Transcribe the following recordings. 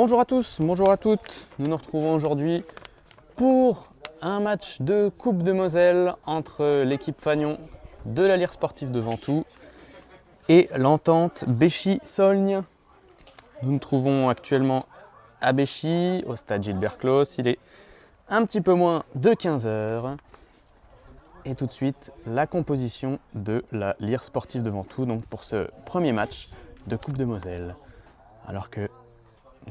Bonjour à tous, bonjour à toutes. Nous nous retrouvons aujourd'hui pour un match de Coupe de Moselle entre l'équipe Fagnon de la Lyre Sportive de Ventoux et l'entente Béchy-Saulgnes. Nous nous trouvons actuellement à Béchy, au stade Gilbert Claus. Il est un petit peu moins de 15 h. Et tout de suite, la composition de la Lyre Sportive de Ventoux donc pour ce premier match de Coupe de Moselle. Alors que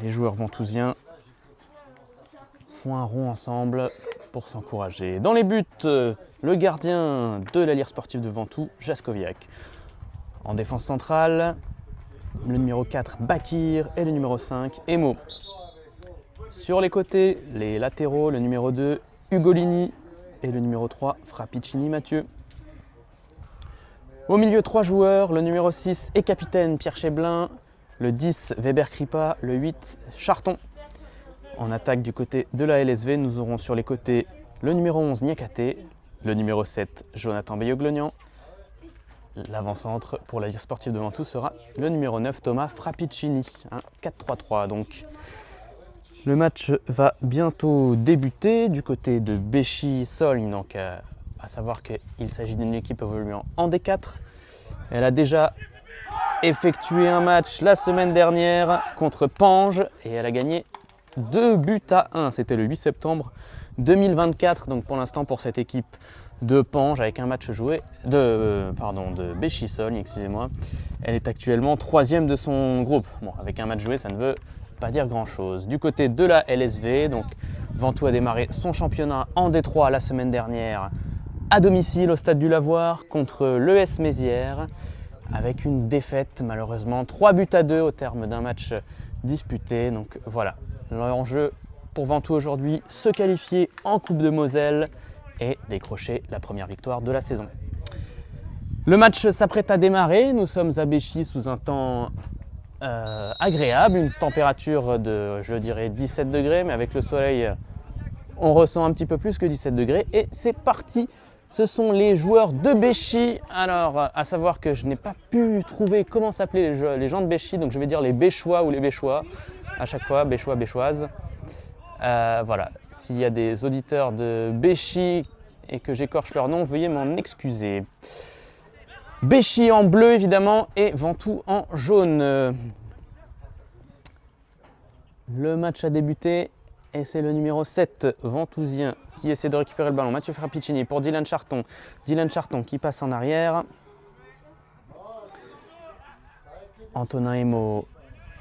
les joueurs ventousiens font un rond ensemble pour s'encourager. Dans les buts, le gardien de la Lyre Sportive de Ventoux, Jaskoviak. En défense centrale, le numéro 4, Bakir, et le numéro 5, Emo. Sur les côtés, les latéraux, le numéro 2, Ugolini, et le numéro 3, Frappicini Mathieu. Au milieu, 3 joueurs, le numéro 6 et capitaine Pierre Cheblin, le 10 Weber Kripa, le 8 Charton. En attaque du côté de la LSV, nous aurons sur les côtés le numéro 11 Niakate, le numéro 7 Jonathan Beyoglonian. L'avant-centre pour la Lyre Sportive de Ventoux sera le numéro 9 Thomas Frappicini, un 4-3-3 donc. Le match va bientôt débuter du côté de Béchy-Saulgnes, donc à savoir qu'il s'agit d'une équipe évoluant en D4. Elle a déjà effectué un match la semaine dernière contre Pange et elle a gagné 2-1. C'était le 8 septembre 2024. Donc pour l'instant pour cette équipe de Pange avec un match joué de Béchy-Saulgnes, excusez-moi. Elle est actuellement 3e de son groupe. Bon, avec un match joué, ça ne veut pas dire grand chose. Du côté de la LSV, donc Ventoux a démarré son championnat en D3 la semaine dernière à domicile au stade du Lavoir contre l'ES Mézières, avec une défaite malheureusement 3-2 au terme d'un match disputé. Donc voilà, l'enjeu pour Ventoux aujourd'hui, se qualifier en Coupe de Moselle et décrocher la première victoire de la saison. Le match s'apprête à démarrer, nous sommes à Béchy sous un temps agréable, une température de, je dirais, 17 degrés, mais avec le soleil, on ressent un petit peu plus que 17 degrés. Et c'est parti, ce sont les joueurs de Béchy. Alors, à savoir que je n'ai pas pu trouver comment s'appelaient les gens de Béchy, donc je vais dire les Béchois ou les Béchois, à chaque fois, Béchois, Béchoises. Voilà, s'il y a des auditeurs de Béchy et que j'écorche leur nom, veuillez m'en excuser. Béchy en bleu évidemment et Ventoux en jaune. Le match a débuté et c'est le numéro 7 ventousien qui essaie de récupérer le ballon. Mathieu Frappicini pour Dylan Charton. Dylan Charton qui passe en arrière. Antonin Emo,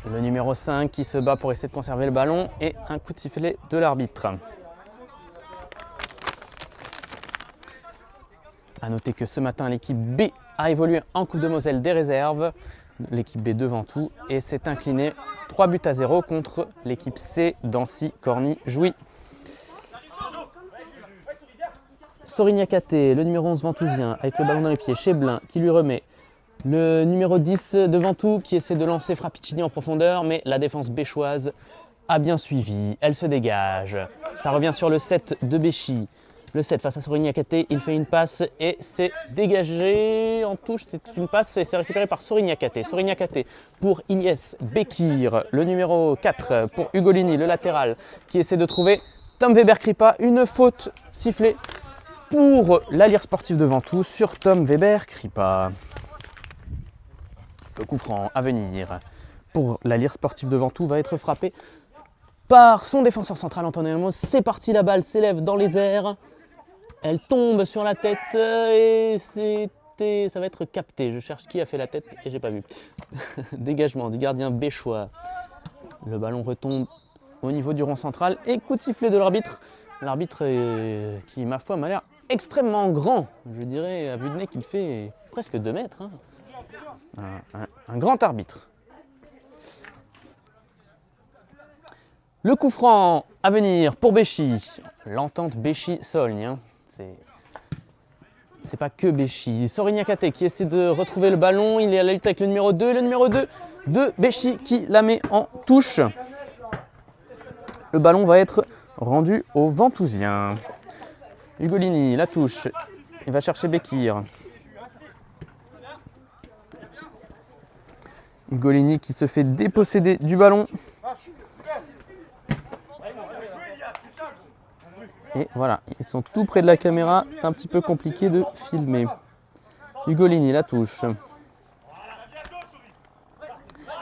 le numéro 5 qui se bat pour essayer de conserver le ballon et un coup de sifflet de l'arbitre. A noter que ce matin l'équipe B a évolué en Coupe de Moselle des réserves, l'équipe B de Ventoux, et s'est inclinée 3-0 contre l'équipe C d'Ancy-Corny-Jouy. Sorignac-Kate, le numéro 11 ventousien, avec le ballon dans les pieds, Cheblin qui lui remet. Le numéro 10 de Ventoux qui essaie de lancer Frappicini en profondeur, mais la défense béchoise a bien suivi, elle se dégage. Ça revient sur le 7 de Béchy. Le 7 face à Sorignac-Kate, il fait une passe et c'est dégagé en touche. C'est une passe et c'est récupéré par Sorignac-Kate. Sorignac-Kate pour Ignace Bekir, le numéro 4 pour Ugolini, le latéral, qui essaie de trouver Tom Weber Kripa. Une faute sifflée pour la Lyre Sportive de Ventoux sur Tom Weber Kripa. Le coup franc à venir pour la Lyre Sportive de Ventoux va être frappé par son défenseur central Antonin Amos. C'est parti, la balle s'élève dans les airs. Elle tombe sur la tête et ça va être capté. Je cherche qui a fait la tête et j'ai pas vu. Dégagement du gardien béchois. Le ballon retombe au niveau du rond central et coup de sifflet de l'arbitre. L'arbitre qui, ma foi, m'a l'air extrêmement grand. Je dirais à vue de nez qu'il fait presque 2 mètres. Hein. Un grand arbitre. Le coup franc à venir pour Béchy. L'entente Béchy-Saulgnes. Hein. C'est pas que Béchy. Sorignac-Kate qui essaie de retrouver le ballon. Il est à la lutte avec le numéro 2. Le numéro 2 de Béchy qui la met en touche. Le ballon va être rendu aux Ventousiens. Ugolini, la touche. Il va chercher Bekir. Ugolini qui se fait déposséder du ballon. Et voilà, ils sont tout près de la caméra, c'est un petit peu compliqué de filmer. Ugolini, la touche.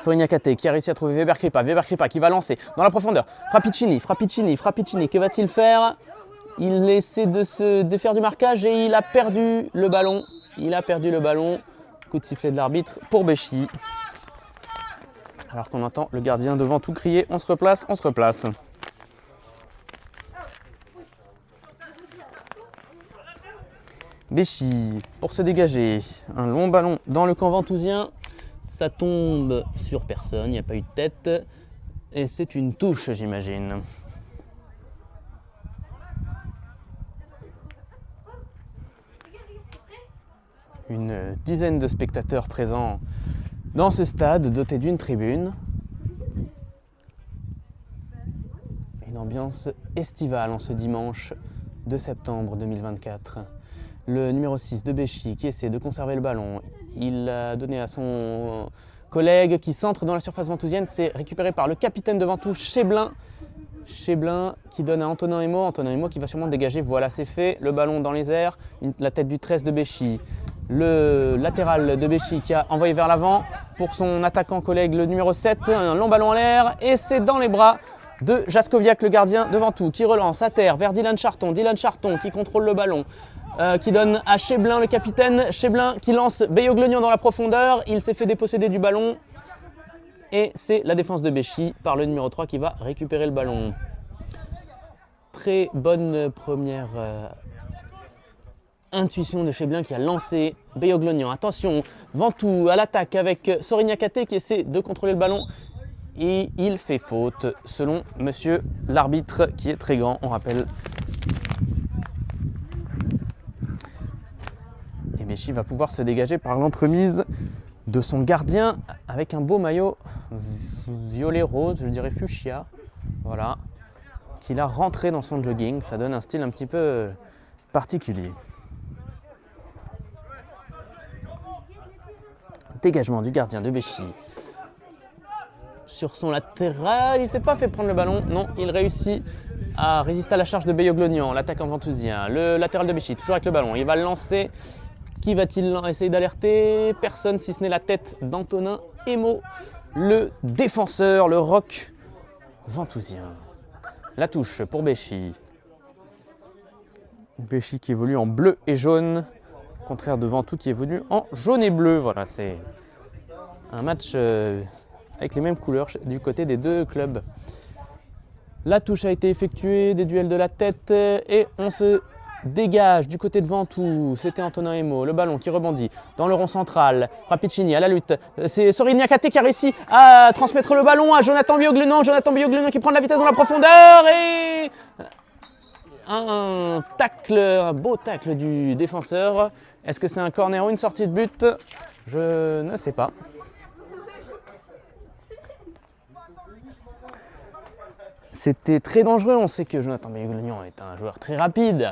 Sorignacaté qui a réussi à trouver Weber Kripa qui va lancer dans la profondeur. Frappicini, que va-t-il faire? Il essaie de se défaire du marquage et il a perdu le ballon. Coup de sifflet de l'arbitre pour Béchy. Alors qu'on entend le gardien devant tout crier, on se replace. Béchy pour se dégager, un long ballon dans le camp ventousien. Ça tombe sur personne, il n'y a pas eu de tête. Et c'est une touche, j'imagine. Une dizaine de spectateurs présents dans ce stade doté d'une tribune. Une ambiance estivale en ce dimanche 2 septembre 2024. Le numéro 6 de Béchy qui essaie de conserver le ballon. Il l'a donné à son collègue qui centre dans la surface ventousienne. C'est récupéré par le capitaine de Ventoux, Cheblin. Cheblin qui donne à Antonin Emo. Antonin Emo qui va sûrement dégager. Voilà, c'est fait. Le ballon dans les airs. La tête du 13 de Béchy. Le latéral de Béchy qui a envoyé vers l'avant pour son attaquant collègue, le numéro 7. Un long ballon en l'air. Et c'est dans les bras de Jaskowiak, le gardien de Ventoux, qui relance à terre vers Dylan Charton. Dylan Charton qui contrôle le ballon. Qui donne à Cheblin, le capitaine. Cheblin qui lance Beyoglonian dans la profondeur. Il s'est fait déposséder du ballon. Et c'est la défense de Béchy par le numéro 3 qui va récupérer le ballon. Très bonne première intuition de Cheblin qui a lancé Beyoglonian. Attention, Ventoux à l'attaque avec Sorignacaté qui essaie de contrôler le ballon. Et il fait faute selon monsieur l'arbitre qui est très grand, on rappelle. Béchy va pouvoir se dégager par l'entremise de son gardien avec un beau maillot violet rose, je dirais fuchsia, voilà, qu'il a rentré dans son jogging. Ça donne un style un petit peu particulier. Dégagement du gardien de Béchy sur son latéral. Il ne s'est pas fait prendre le ballon, non, il réussit à résister à la charge de Beyoglonian, l'attaquant ventousien. Le latéral de Béchy, toujours avec le ballon, il va le lancer. Qui va-t-il essayer d'alerter? Personne, si ce n'est la tête d'Antonin Emo, le défenseur, le roc ventousien. La touche pour Béchy. Béchy qui évolue en bleu et jaune, au contraire de Ventoux qui évolue en jaune et bleu. Voilà, c'est un match avec les mêmes couleurs du côté des deux clubs. La touche a été effectuée, des duels de la tête et on se dégage du côté de Ventoux. C'était Antonin Emo, le ballon qui rebondit dans le rond central. Frappicini à la lutte. C'est Sorignacaté qui a réussi à transmettre le ballon à Jonathan Beyoglonian. Jonathan Beyoglonian qui prend de la vitesse dans la profondeur et un tacle, un beau tacle du défenseur. Est-ce que c'est un corner ou une sortie de but? Je ne sais pas. C'était très dangereux. On sait que Jonathan Beyoglonian est un joueur très rapide.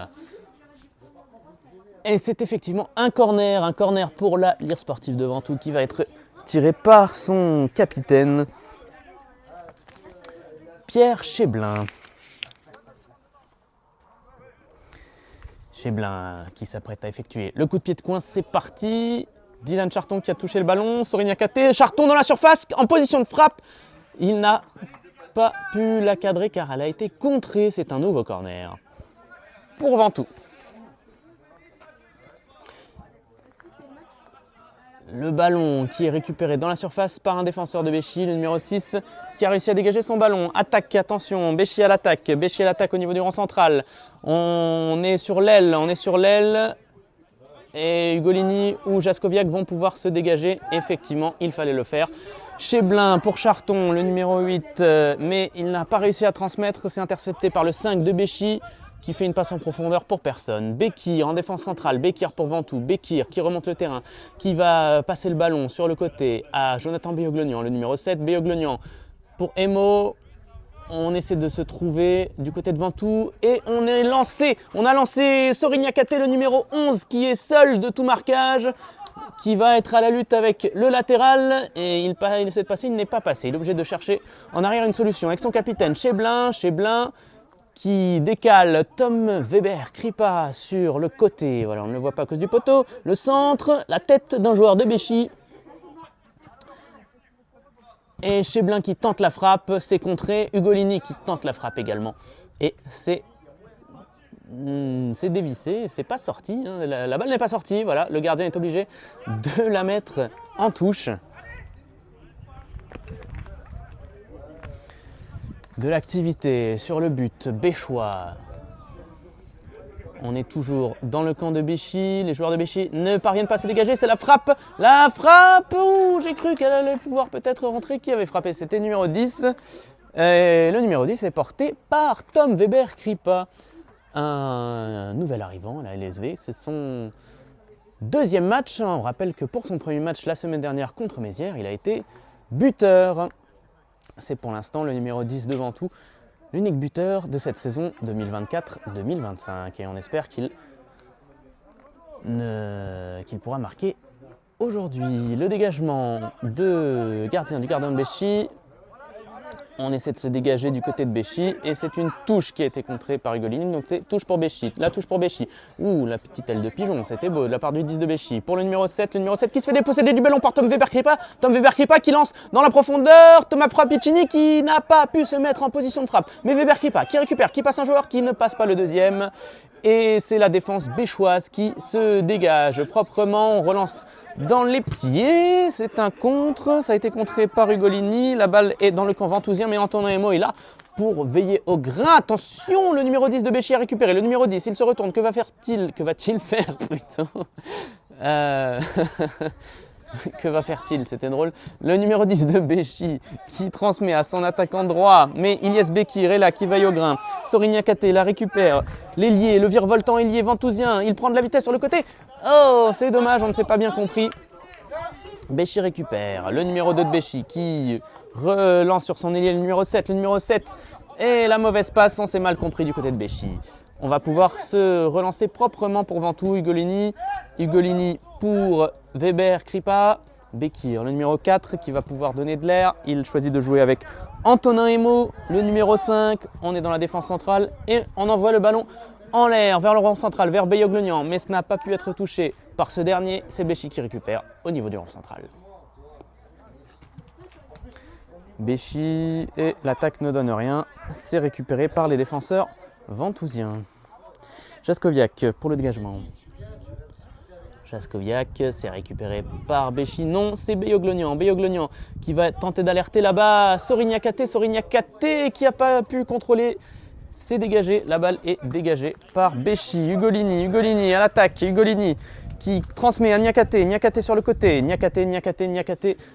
Et c'est effectivement un corner pour la Lire Sportive de Ventoux qui va être tiré par son capitaine, Pierre Cheblin. Cheblin qui s'apprête à effectuer le coup de pied de coin, c'est parti. Dylan Charton qui a touché le ballon, Sorignacaté, Charton dans la surface, en position de frappe. Il n'a pas pu la cadrer car elle a été contrée, c'est un nouveau corner pour Ventoux. Le ballon qui est récupéré dans la surface par un défenseur de Béchy, le numéro 6, qui a réussi à dégager son ballon. Attaque, attention, Béchy à l'attaque au niveau du rond central. On est sur l'aile. Et Ugolini ou Jaskowiak vont pouvoir se dégager. Effectivement, il fallait le faire. Cheblin pour Charton, le numéro 8, mais il n'a pas réussi à transmettre. C'est intercepté par le 5 de Béchy, qui fait une passe en profondeur pour personne. Bekir en défense centrale, Bekir pour Ventoux, Bekir qui remonte le terrain, qui va passer le ballon sur le côté à Jonathan Beyoglonian, le numéro 7, Beyoglonian pour Emo. On essaie de se trouver du côté de Ventoux et on a lancé Sorignacaté, le numéro 11, qui est seul de tout marquage, qui va être à la lutte avec le latéral et il essaie de passer, il n'est pas passé. Il est obligé de chercher en arrière une solution avec son capitaine Cheblin qui décale Tom Weber-Kripa sur le côté. Voilà, on ne le voit pas à cause du poteau. Le centre, la tête d'un joueur de Béchy. Et Cheblin qui tente la frappe, c'est contré. Ugolini qui tente la frappe également. Et c'est dévissé, c'est pas sorti. Hein. La balle n'est pas sortie. Voilà, le gardien est obligé de la mettre en touche. De l'activité sur le but béchois. On est toujours dans le camp de Béchy. Les joueurs de Béchy ne parviennent pas à se dégager. C'est la frappe. La frappe. Ouh, j'ai cru qu'elle allait pouvoir peut-être rentrer. Qui avait frappé? C'était numéro 10. Et le numéro 10 est porté par Tom Weber-Kripa. Un nouvel arrivant à la LSV. C'est son deuxième match. On rappelle que pour son premier match la semaine dernière contre Mézières, il a été buteur. C'est pour l'instant le numéro 10 devant tout, l'unique buteur de cette saison 2024-2025. Et on espère qu'il pourra marquer aujourd'hui. Le dégagement du gardien de Béchy. On essaie de se dégager du côté de Béchy et c'est une touche qui a été contrée par Ugolini. Donc c'est touche pour Béchy, la touche pour Béchy. Ouh, la petite aile de pigeon, c'était beau de la part du 10 de Béchy. Pour le numéro 7 qui se fait déposséder du ballon par Tom Weber-Kripa. Tom Weber-Kripa qui lance dans la profondeur. Thomas Frappicini qui n'a pas pu se mettre en position de frappe. Mais Weber-Kripa qui récupère, qui passe un joueur, qui ne passe pas le deuxième. Et c'est la défense béchoise qui se dégage proprement. On relance dans les pieds, c'est un contre, ça a été contré par Ugolini, la balle est dans le camp ventousien, mais Antonin Emo est là pour veiller au grain. Attention, le numéro 10 de Béchy a récupéré, le numéro 10, il se retourne, que va-t-il faire plutôt Que va faire-t-il? C'était drôle. Le numéro 10 de Béchy qui transmet à son attaquant droit. Mais Ilyes Bekir est là qui veille au grain. Sorin Niakate la récupère. L'ailier, le virevoltant ailier ventousien. Il prend de la vitesse sur le côté. Oh, c'est dommage, on ne s'est pas bien compris. Béchy récupère. Le numéro 2 de Béchy qui relance sur son ailier le numéro 7. Le numéro 7 et la mauvaise passe. On s'est mal compris du côté de Béchy. On va pouvoir se relancer proprement pour Ventoux. Ugolini pour Weber-Kripa. Bekir, le numéro 4 qui va pouvoir donner de l'air. Il choisit de jouer avec Antonin Emo, le numéro 5. On est dans la défense centrale et on envoie le ballon en l'air vers le rond central, vers Beyoglonian. Mais ce n'a pas pu être touché par ce dernier. C'est Béchy qui récupère au niveau du rond central. Béchy et l'attaque ne donne rien. C'est récupéré par les défenseurs ventousiens. Jaskoviak pour le dégagement. Jaskoviak, c'est récupéré par Béchy. Non, c'est Beyoglonian. Beyoglonian qui va tenter d'alerter là-bas. Sorin Niakate qui n'a pas pu contrôler. C'est dégagé. La balle est dégagée par Béchy. Ugolini à l'attaque. Ugolini qui transmet à Niakate. Niakate sur le côté. Niakate.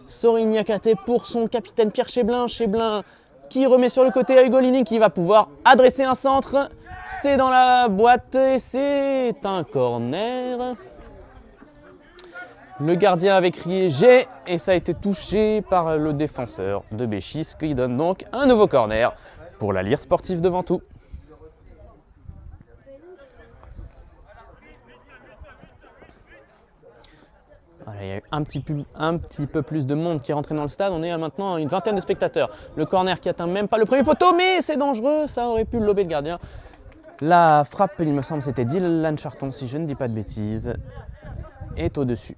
Sorin Niakate pour son capitaine Pierre Cheblin. Cheblin qui remet sur le côté à Ugolini qui va pouvoir adresser un centre. C'est dans la boîte et c'est un corner. Le gardien avait crié « J'ai » et ça a été touché par le défenseur de Béchy, ce qui donne donc un nouveau corner pour la Lyre sportive de Ventoux. Voilà, il y a eu un petit peu plus de monde qui est rentré dans le stade. On est maintenant à une vingtaine de spectateurs. Le corner qui atteint même pas le premier poteau, mais c'est dangereux, ça aurait pu lober le gardien. La frappe, il me semble, c'était Dylan Charton, si je ne dis pas de bêtises, est au-dessus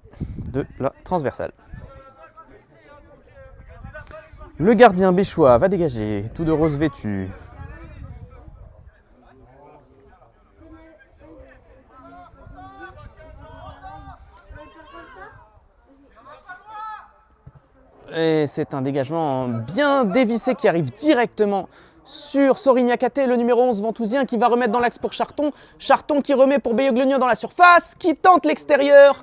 de la transversale. Le gardien béchois va dégager, tout de rose vêtu. Et c'est un dégagement bien dévissé qui arrive directement sur Sorin Niakate, le numéro 11 ventousien qui va remettre dans l'axe pour Charton. Charton qui remet pour Beyoglonian dans la surface, qui tente l'extérieur.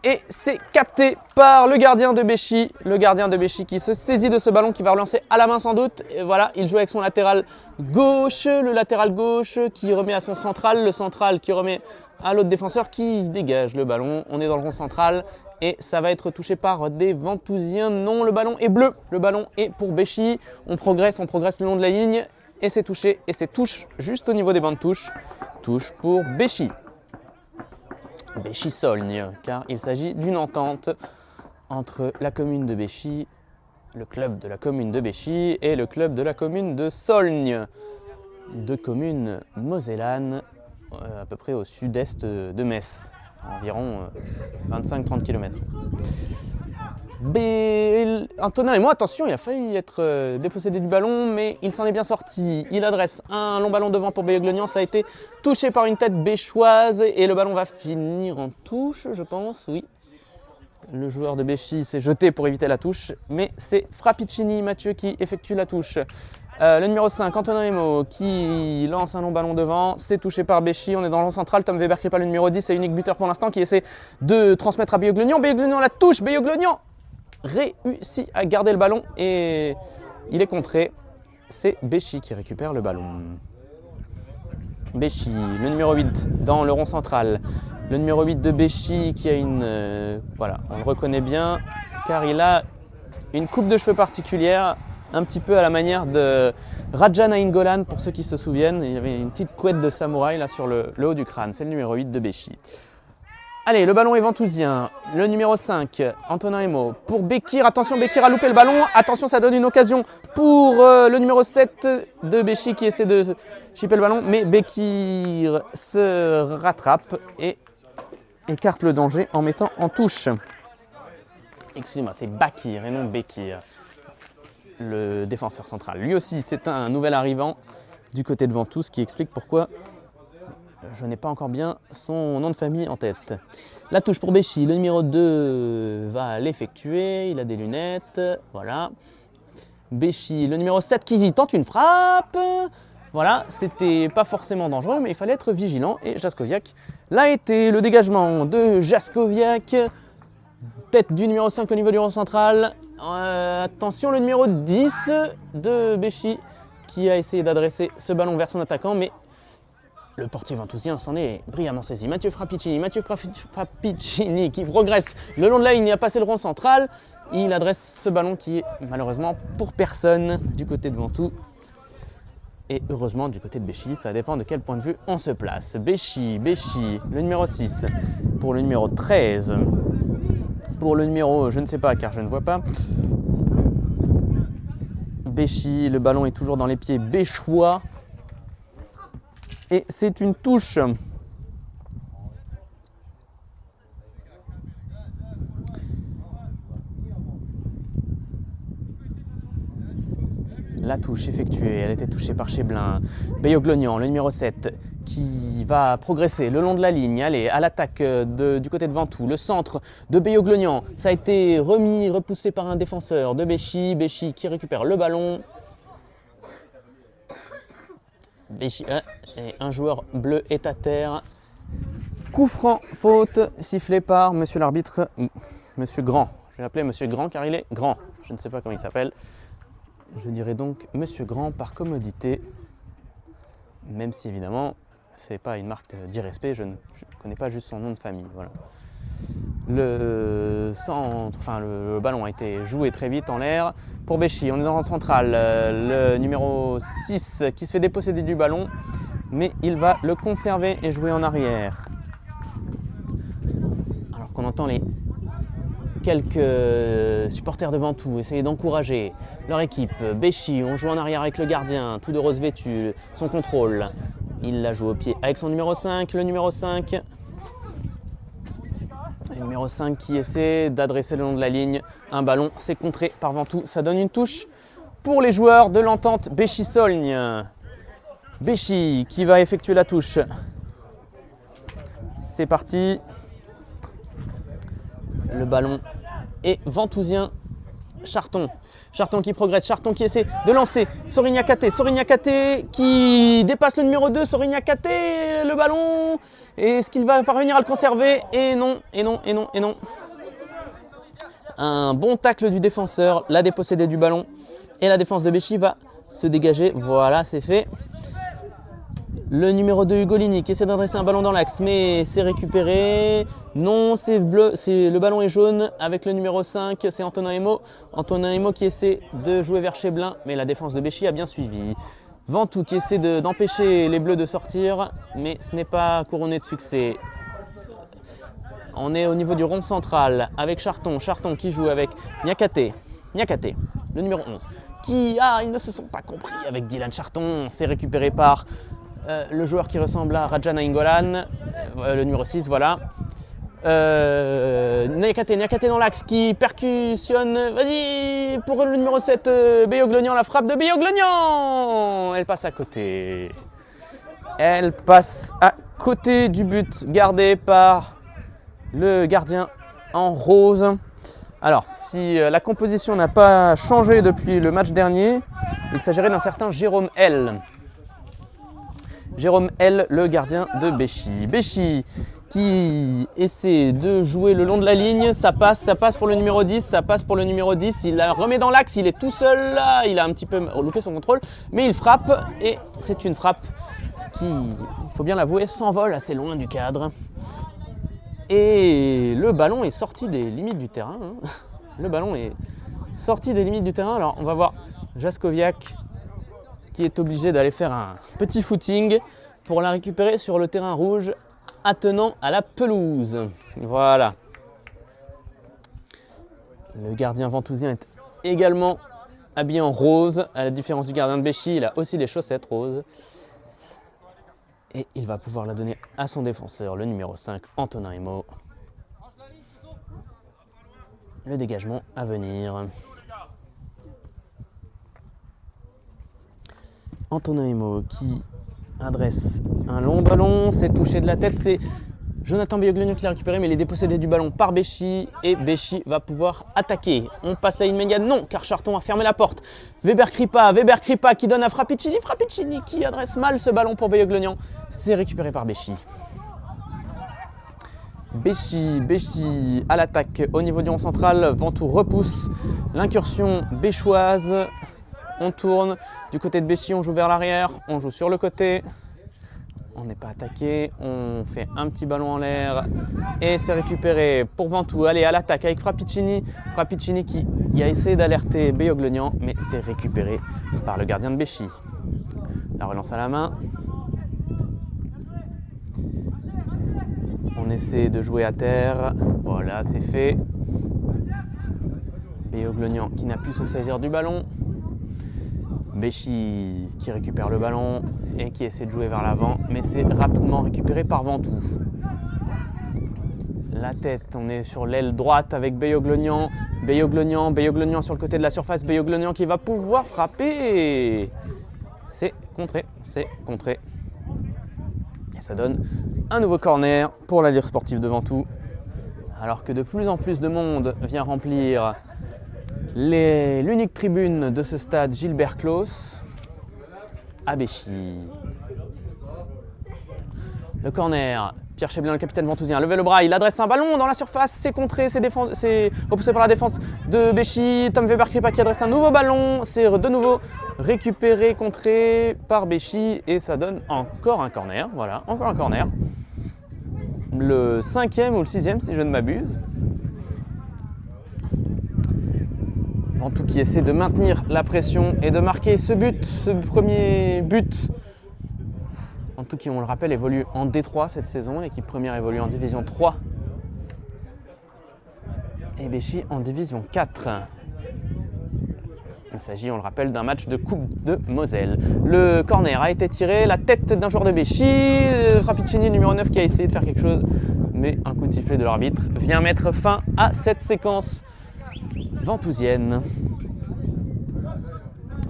Et c'est capté par le gardien de Béchy. Le gardien de Béchy qui se saisit de ce ballon, qui va relancer à la main sans doute. Et voilà, il joue avec son latéral gauche, le latéral gauche qui remet à son central, le central qui remet à l'autre défenseur qui dégage le ballon. On est dans le rond central. Et ça va être touché par des Ventousiens. Non, le ballon est bleu. Le ballon est pour Béchy. On progresse le long de la ligne. Et c'est touché. Et c'est touche juste au niveau des bandes de touche. Touche pour Béchy. Béchy-Solgne, car il s'agit d'une entente entre la commune de Béchy, le club de la commune de Béchy et le club de la commune de Solgne. de communes mosellanes, à peu près au sud-est de Metz, environ 25-30 km. Antonin Emo, attention, il a failli être dépossédé du ballon, mais il s'en est bien sorti. Il adresse un long ballon devant pour Beyoglonian, ça a été touché par une tête béchoise et le ballon va finir en touche, je pense, oui. Le joueur de Béchy s'est jeté pour éviter la touche, mais c'est Frappicini Mathieu qui effectue la touche. Le numéro 5, Antonin Emo, qui lance un long ballon devant, c'est touché par Béchy, on est dans le rond central, Tom Weber qui est pas le numéro 10, et unique buteur pour l'instant, qui essaie de transmettre à Beyoglonian. Beyoglonian la touche, Beyoglonian réussit à garder le ballon et il est contré. C'est Béchy qui récupère le ballon. Béchy, le numéro 8 dans le rond central. Le numéro 8 de Béchy qui a une... voilà, on le reconnaît bien car il a une coupe de cheveux particulière, un petit peu à la manière de Raja Nainggolan pour ceux qui se souviennent. Il avait une petite couette de samouraï là sur le haut du crâne. C'est le numéro 8 de Béchy. Allez, le ballon est ventousien. Le numéro 5, Antonin Emo. Pour Bekir, attention, Bekir a loupé le ballon. Attention, ça donne une occasion pour le numéro 7 de Béchy qui essaie de chipper le ballon. Mais Bekir se rattrape et écarte le danger en mettant en touche. Excusez-moi, c'est Bakir et non Bekir, le défenseur central. Lui aussi, c'est un nouvel arrivant du côté de Ventouse, ce qui explique pourquoi je n'ai pas encore bien son nom de famille en tête. La touche pour Béchy, le numéro 2 va l'effectuer, il a des lunettes, voilà. Béchy, le numéro 7 qui tente une frappe. Voilà, c'était pas forcément dangereux, mais il fallait être vigilant. Et Jaskowiak l'a été. Le dégagement de Jaskowiak, tête du numéro 5 au niveau du rond central. Attention, le numéro 10 de Béchy qui a essayé d'adresser ce ballon vers son attaquant, mais le portier ventousien s'en est brillamment saisi. Mathieu Frappicini qui progresse le long de la ligne, il a passé le rond central. Il adresse ce ballon qui est malheureusement pour personne du côté de Ventoux. Et heureusement du côté de Béchy, ça dépend de quel point de vue on se place. Béchy, le numéro 6 pour le numéro 13. Pour le numéro, je ne sais pas car je ne vois pas. Béchy, le ballon est toujours dans les pieds béchois. Et c'est une touche. La touche effectuée, elle était touchée par Cheblin. Beyoglonian, le numéro 7, qui va progresser le long de la ligne. Allez, à l'attaque du côté de Ventoux. Le centre de Beyoglonian, ça a été repoussé par un défenseur de Béchy. Béchy qui récupère le ballon. Béchy, et un joueur bleu est à terre. Coup franc, faute, sifflé par monsieur l'arbitre, monsieur Grand. Je vais l'appeler monsieur Grand car il est grand. Je ne sais pas comment il s'appelle. Je dirais donc monsieur Grand par commodité. Même si évidemment, ce n'est pas une marque d'irrespect, je ne connais pas juste son nom de famille. Voilà. Le ballon a été joué très vite en l'air. Pour Béchy, on est dans le central, le numéro 6 qui se fait déposséder du ballon, mais il va le conserver et jouer en arrière. Alors qu'on entend les quelques supporters de Ventoux essayer d'encourager leur équipe. Béchy, on joue en arrière avec le gardien, tout de rose vêtu, son contrôle. Il la joue au pied avec son numéro 5, le numéro 5. Le numéro 5 qui essaie d'adresser le long de la ligne un ballon, c'est contré par Ventoux, ça donne une touche pour les joueurs de l'entente Béchy-Solgne. Béchy qui va effectuer la touche. C'est parti. Le ballon est ventousien. Charton qui progresse, Charton qui essaie de lancer. Sorigna Katé qui dépasse le numéro 2. Sorigna Katé, le ballon. Est-ce qu'il va parvenir à le conserver? Et non. Un bon tacle du défenseur, la dépossédée du ballon. Et la défense de Béchy va se dégager. Voilà, c'est fait. Le numéro 2, Ugolini, qui essaie d'adresser un ballon dans l'axe, mais c'est récupéré. Non, c'est bleu, le ballon est jaune avec le numéro 5, c'est Antonin Emo. Antonin Emo qui essaie de jouer vers Cheblin, mais la défense de Béchy a bien suivi. Ventoux qui essaie d'empêcher les bleus de sortir, mais ce n'est pas couronné de succès. On est au niveau du rond central avec Charton qui joue avec Niakaté. le numéro 11. Ils ne se sont pas compris avec Dylan Charton. C'est récupéré par le joueur qui ressemble à Raja Nainggolan, le numéro 6, voilà. Niakate dans l'axe qui percussionne, vas-y, pour le numéro 7, Beyoglonian, la frappe de Beyoglonian. Elle passe à côté. Elle passe à côté du but gardé par le gardien en rose. Alors, si la composition n'a pas changé depuis le match dernier, il s'agirait d'un certain Jérôme L. Jérôme L, le gardien de Béchy. Béchy qui essaie de jouer le long de la ligne, ça passe pour le numéro 10, ça passe pour le numéro 10, il la remet dans l'axe, il est tout seul là, il a un petit peu loupé son contrôle, mais il frappe et c'est une frappe qui, il faut bien l'avouer, s'envole assez loin du cadre. Et le ballon est sorti des limites du terrain. Le ballon est sorti des limites du terrain, alors on va voir Jaskowiak qui est obligé d'aller faire un petit footing pour la récupérer sur le terrain rouge, attenant à la pelouse. Voilà. Le gardien ventousien est également habillé en rose. À la différence du gardien de Béchy, il a aussi des chaussettes roses. Et il va pouvoir la donner à son défenseur, le numéro 5, Antonin Emo. Le dégagement à venir. Antonin Emo qui adresse un long ballon, c'est touché de la tête, c'est Jonathan Beyoglonian qui l'a récupéré, mais il est dépossédé du ballon par Béchy et Béchy va pouvoir attaquer. On passe la ligne médiane, non, car Charton a fermé la porte. Weber Kripa qui donne à Frappicini qui adresse mal ce ballon pour Beyoglonian, c'est récupéré par Béchy. Béchy à l'attaque au niveau du rond central, Ventoux repousse l'incursion béchoise. On tourne du côté de Béchy, on joue vers l'arrière, on joue sur le côté. On n'est pas attaqué, on fait un petit ballon en l'air et c'est récupéré pour Ventoux. Allez, à l'attaque avec Frappicini qui a essayé d'alerter Beyoglonian, mais c'est récupéré par le gardien de Béchy. La relance à la main. On essaie de jouer à terre, voilà, c'est fait. Beyoglonian qui n'a pu se saisir du ballon. Béchy qui récupère le ballon et qui essaie de jouer vers l'avant, mais c'est rapidement récupéré par Ventoux. La tête, on est sur l'aile droite avec Beyoglonian sur le côté de la surface, Beyoglonian qui va pouvoir frapper. C'est contré. Et ça donne un nouveau corner pour la Lire sportive de Ventoux. Alors que de plus en plus de monde vient remplir l'unique tribune de ce stade Gilbert Claus à Béchy. Le corner, Pierre Cheblin, le capitaine ventousien, levé le bras, il adresse un ballon dans la surface, c'est contré, c'est repoussé par la défense de Béchy. Tom Weber-Kripa qui adresse un nouveau ballon, c'est de nouveau récupéré, contré par Béchy et ça donne encore un corner. Voilà, encore un corner. Le 5e ou le 6e si je ne m'abuse. Ventoux qui essaie de maintenir la pression et de marquer ce premier but. Ventoux qui, on le rappelle, évolue en D3 cette saison. L'équipe première évolue en Division 3. Et Béchy en Division 4. Il s'agit, on le rappelle, d'un match de Coupe de Moselle. Le corner a été tiré, la tête d'un joueur de Béchy. Frappicini, numéro 9, qui a essayé de faire quelque chose. Mais un coup de sifflet de l'arbitre vient mettre fin à cette séquence ventousienne.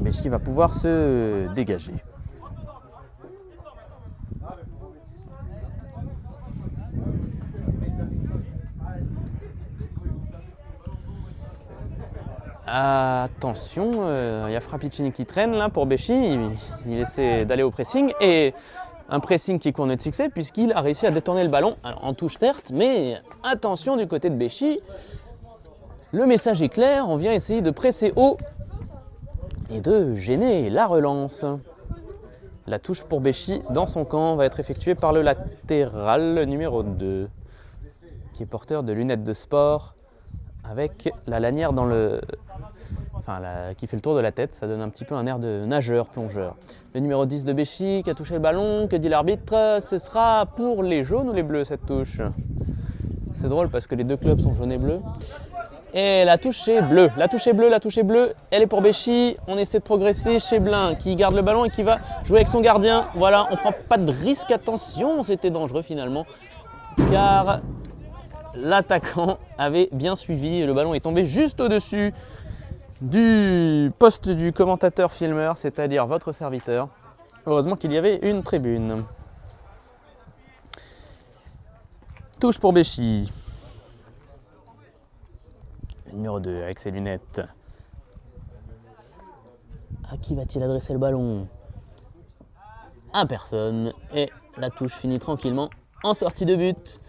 Béchy va pouvoir se dégager. Attention, il y a Frappicini qui traîne là pour Béchy. Il essaie d'aller au pressing et un pressing qui courne de succès puisqu'il a réussi à détourner le ballon. Alors, en touche certes, mais attention du côté de Béchy. Le message est clair, on vient essayer de presser haut et de gêner la relance. La touche pour Béchy dans son camp va être effectuée par le latéral numéro 2 qui est porteur de lunettes de sport avec la lanière dans le... qui fait le tour de la tête, ça donne un petit peu un air de nageur, plongeur. Le numéro 10 de Béchy qui a touché le ballon, que dit l'arbitre? Ce sera pour les jaunes ou les bleus cette touche? C'est drôle parce que les deux clubs sont jaunes et bleus. Et la touche est bleue. La touche est bleue, la touche est bleue. Elle est pour Béchy. On essaie de progresser. Cheblin qui garde le ballon et qui va jouer avec son gardien. Voilà, on ne prend pas de risque. Attention, c'était dangereux finalement. Car l'attaquant avait bien suivi. Le ballon est tombé juste au-dessus du poste du commentateur filmeur, c'est-à-dire votre serviteur. Heureusement qu'il y avait une tribune. Touche pour Béchy. Numéro 2 avec ses lunettes. À qui va-t-il adresser le ballon? À personne. Et la touche finit tranquillement en sortie de but.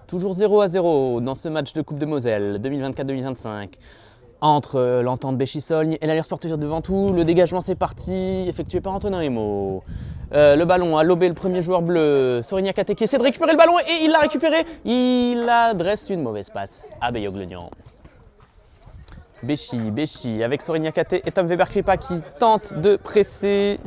Toujours 0-0 dans ce match de Coupe de Moselle 2024-2025. Entre l'entente Béchy-Solgne et l'Alliance sportive de Ventoux, le dégagement c'est parti, effectué par Antonin Emo. Le ballon a lobé le premier joueur bleu, Sorignac Kate, qui essaie de récupérer le ballon et il l'a récupéré. Il adresse une mauvaise passe à Beyoglenian. Béchy avec Sorignac Kate et Tom Weber-Kripa qui tente de presser.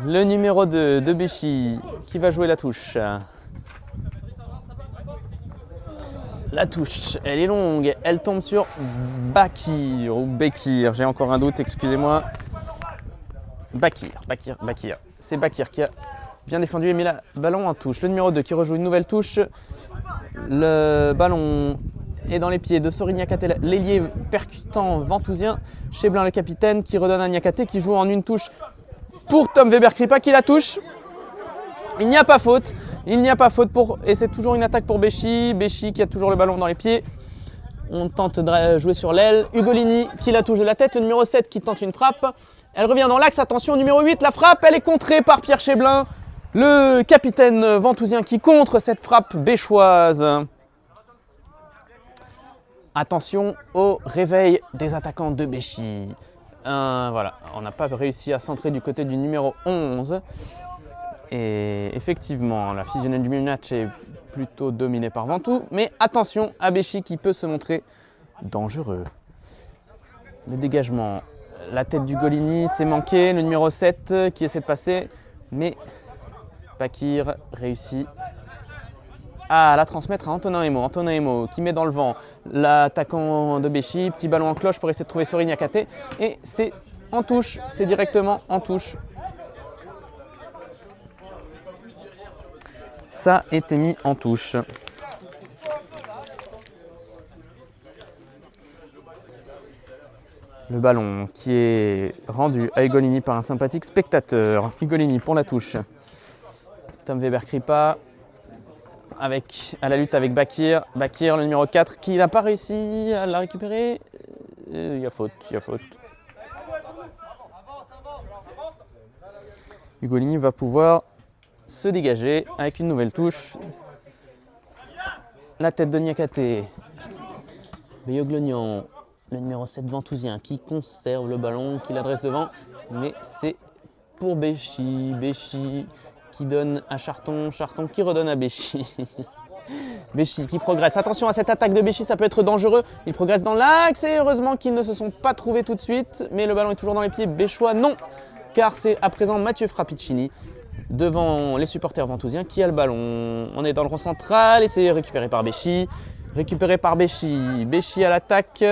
Le numéro 2 de Béchy qui va jouer la touche. La touche, elle est longue, elle tombe sur Bakir ou Bekir, j'ai encore un doute, excusez-moi. Bakir. C'est Bakir qui a bien défendu et mis le ballon en touche. Le numéro 2 qui rejoue une nouvelle touche. Le ballon est dans les pieds de Sorignac Kate, l'ailier percutant ventousien. Cheblin le capitaine qui redonne à Niakate qui joue en une touche pour Tom Weber-Kripa qui la touche. Il n'y a pas faute. Et c'est toujours une attaque pour Béchy. Béchy qui a toujours le ballon dans les pieds. On tente de jouer sur l'aile. Ugolini qui la touche de la tête. Le numéro 7 qui tente une frappe. Elle revient dans l'axe. Attention, numéro 8, la frappe. Elle est contrée par Pierre Cheblin. Le capitaine ventousien qui contre cette frappe béchoise. Attention au réveil des attaquants de Béchy. Voilà, on n'a pas réussi à centrer du côté du numéro 11. Et effectivement, la physionomie du match est plutôt dominée par Ventoux. Mais attention à Béchy qui peut se montrer dangereux. Le dégagement, la tête du Golini, c'est manqué. Le numéro 7 qui essaie de passer. Mais Bakir réussit à la transmettre à Antonin Emo. Antonin Emo qui met dans le vent l'attaquant de Béchy. Petit ballon en cloche pour essayer de trouver Sorignac Kate. Et c'est en touche, c'est directement en touche. Ça a été mis en touche. Le ballon qui est rendu à Ugolini par un sympathique spectateur. Ugolini pour la touche. Tom Weber-Kripa à la lutte avec Bakir. Bakir, le numéro 4, qui n'a pas réussi à la récupérer. Il y a faute. Ugolini va pouvoir se dégager avec une nouvelle touche. La tête de Niakate. Beyoglenian, le numéro 7 ventousien qui conserve le ballon, qui l'adresse devant. Mais c'est pour Béchy. Béchy qui donne à Charton. Charton qui redonne à Béchy. Béchy qui progresse. Attention à cette attaque de Béchy, ça peut être dangereux. Il progresse dans l'axe et heureusement qu'ils ne se sont pas trouvés tout de suite. Mais le ballon est toujours dans les pieds. Béchois, non. Car c'est à présent Mathieu Frappicini devant les supporters ventousiens qui a le ballon. On est dans le rond central et c'est récupéré par Béchy. Béchy à l'attaque.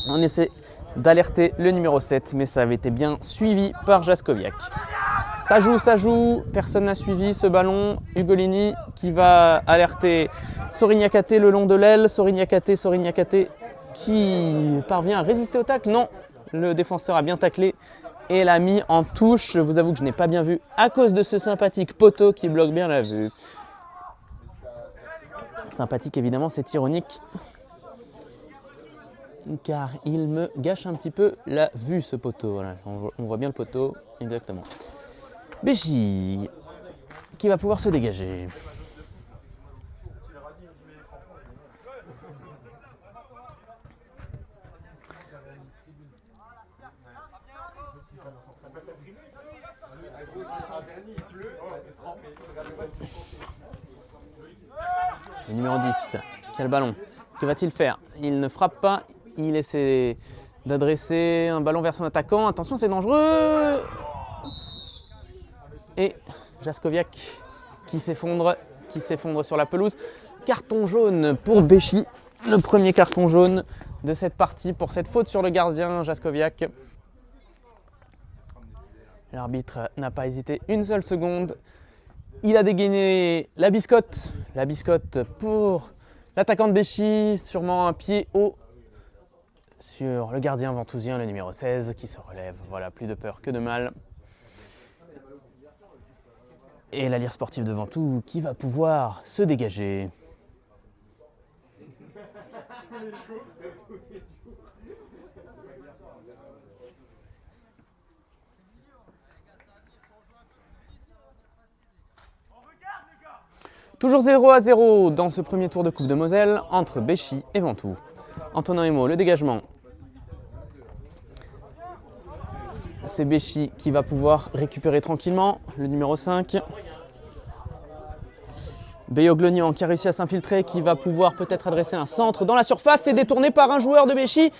On essaie d'alerter le numéro 7, mais ça avait été bien suivi par Jaskoviak. Ça joue. Personne n'a suivi ce ballon. Ugolini qui va alerter Sorignac Kate le long de l'aile. Sorignac Kate qui parvient à résister au tacle. Non, le défenseur a bien taclé et l'a mis en touche. Je vous avoue que je n'ai pas bien vu à cause de ce sympathique poteau qui bloque bien la vue. Sympathique évidemment, c'est ironique. Car il me gâche un petit peu la vue ce poteau. Voilà, on voit bien le poteau, exactement. Béchy qui va pouvoir se dégager. Le numéro 10 qui a le ballon. Que va-t-il faire? Il ne frappe pas. Il essaie d'adresser un ballon vers son attaquant. Attention, c'est dangereux. Et Jaskowiak qui s'effondre sur la pelouse. Carton jaune pour Béchy. Le premier carton jaune de cette partie pour cette faute sur le gardien Jaskowiak. L'arbitre n'a pas hésité une seule seconde. Il a dégainé la biscotte pour l'attaquant de Béchy. Sûrement un pied haut sur le gardien ventousien, le numéro 16, qui se relève. Voilà, plus de peur que de mal. Et la Lyre sportive de Ventoux qui va pouvoir se dégager. Toujours 0-0 dans ce premier tour de Coupe de Moselle entre Béchy et Ventoux. Antonin Hémo, le dégagement. C'est Béchy qui va pouvoir récupérer tranquillement, le numéro 5. Beyoglonian qui a réussi à s'infiltrer, qui va pouvoir peut-être adresser un centre dans la surface. C'est détourné par un joueur de Béchy.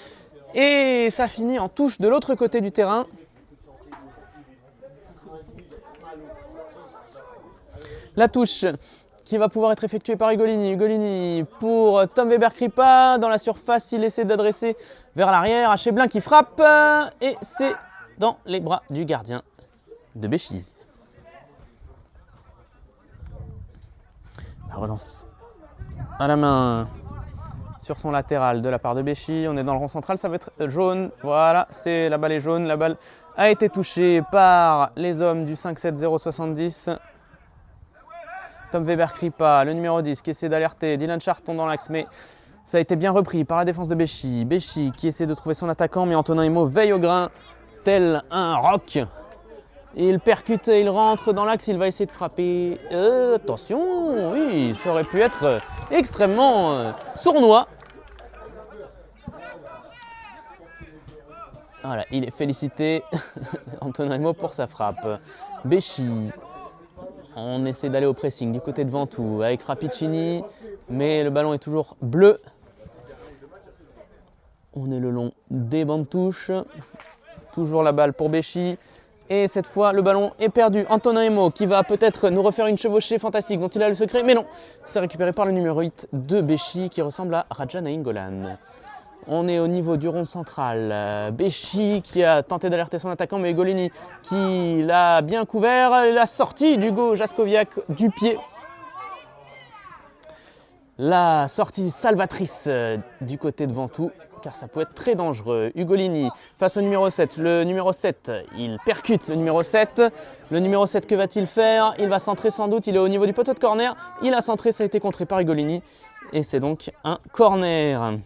Et ça finit en touche de l'autre côté du terrain. La touche qui va pouvoir être effectuée par Ugolini. Ugolini pour Tom Weber-Kripa. Dans la surface, il essaie d'adresser vers l'arrière. Hacheblin qui frappe. Et c'est dans les bras du gardien de Béchy. La relance à la main sur son latéral de la part de Béchy. On est dans le rond central, ça va être jaune. Voilà, c'est la balle est jaune. La balle a été touchée par les hommes du 5-7-0-70. Tom Weber-Kripa, le numéro 10, qui essaie d'alerter Dylan Charton dans l'axe, mais ça a été bien repris par la défense de Béchy. Béchy qui essaie de trouver son attaquant, mais Antonin Hémo veille au grain, tel un roc. Il percute, il rentre dans l'axe, il va essayer de frapper. Attention, oui, ça aurait pu être extrêmement sournois. Voilà, il est félicité, Antonin Hémo, pour sa frappe. Béchy, on essaie d'aller au pressing du côté de Ventoux avec Frappicini, mais le ballon est toujours bleu. On est le long des bancs de touche. Toujours la balle pour Béchy. Et cette fois, le ballon est perdu. Antonin Hémo qui va peut-être nous refaire une chevauchée fantastique dont il a le secret. Mais non, c'est récupéré par le numéro 8 de Béchy qui ressemble à Raja Nainggolan. On est au niveau du rond central. Béchy qui a tenté d'alerter son attaquant, mais Golini qui l'a bien couvert. La sortie d'Hugo Jaskowiak du pied. La sortie salvatrice du côté de Ventoux, car ça peut être très dangereux. Ugolini face au numéro 7. Le numéro 7, il percute le numéro 7. Le numéro 7, que va-t-il faire? Il va centrer sans doute, il est au niveau du poteau de corner. Il a centré, ça a été contré par Ugolini. Et c'est donc un corner.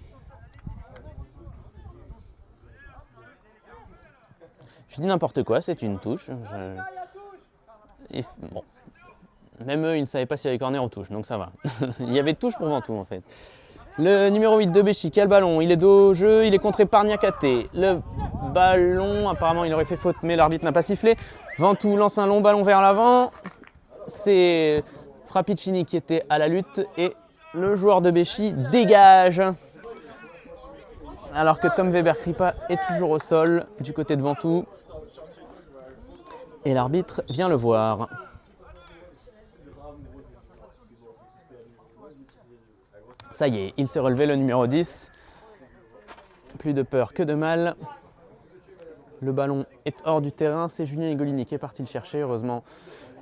Je dis n'importe quoi, c'est une touche. Bon. Même eux, ils ne savaient pas s'il y avait corner ou touche, donc ça va. Il y avait touche pour Ventoux en fait. Le numéro 8 de Béchy, qui a le ballon, il est dos au jeu, il est contré par Niakaté. Le ballon, apparemment il aurait fait faute, mais l'arbitre n'a pas sifflé. Ventoux lance un long ballon vers l'avant. C'est Frappicini qui était à la lutte et le joueur de Béchy dégage. Alors que Tom Weber-Kripa est toujours au sol du côté de Ventoux. Et l'arbitre vient le voir. Ça y est, il s'est relevé, le numéro 10. Plus de peur que de mal. Le ballon est hors du terrain. C'est Julien Ugolini qui est parti le chercher. Heureusement,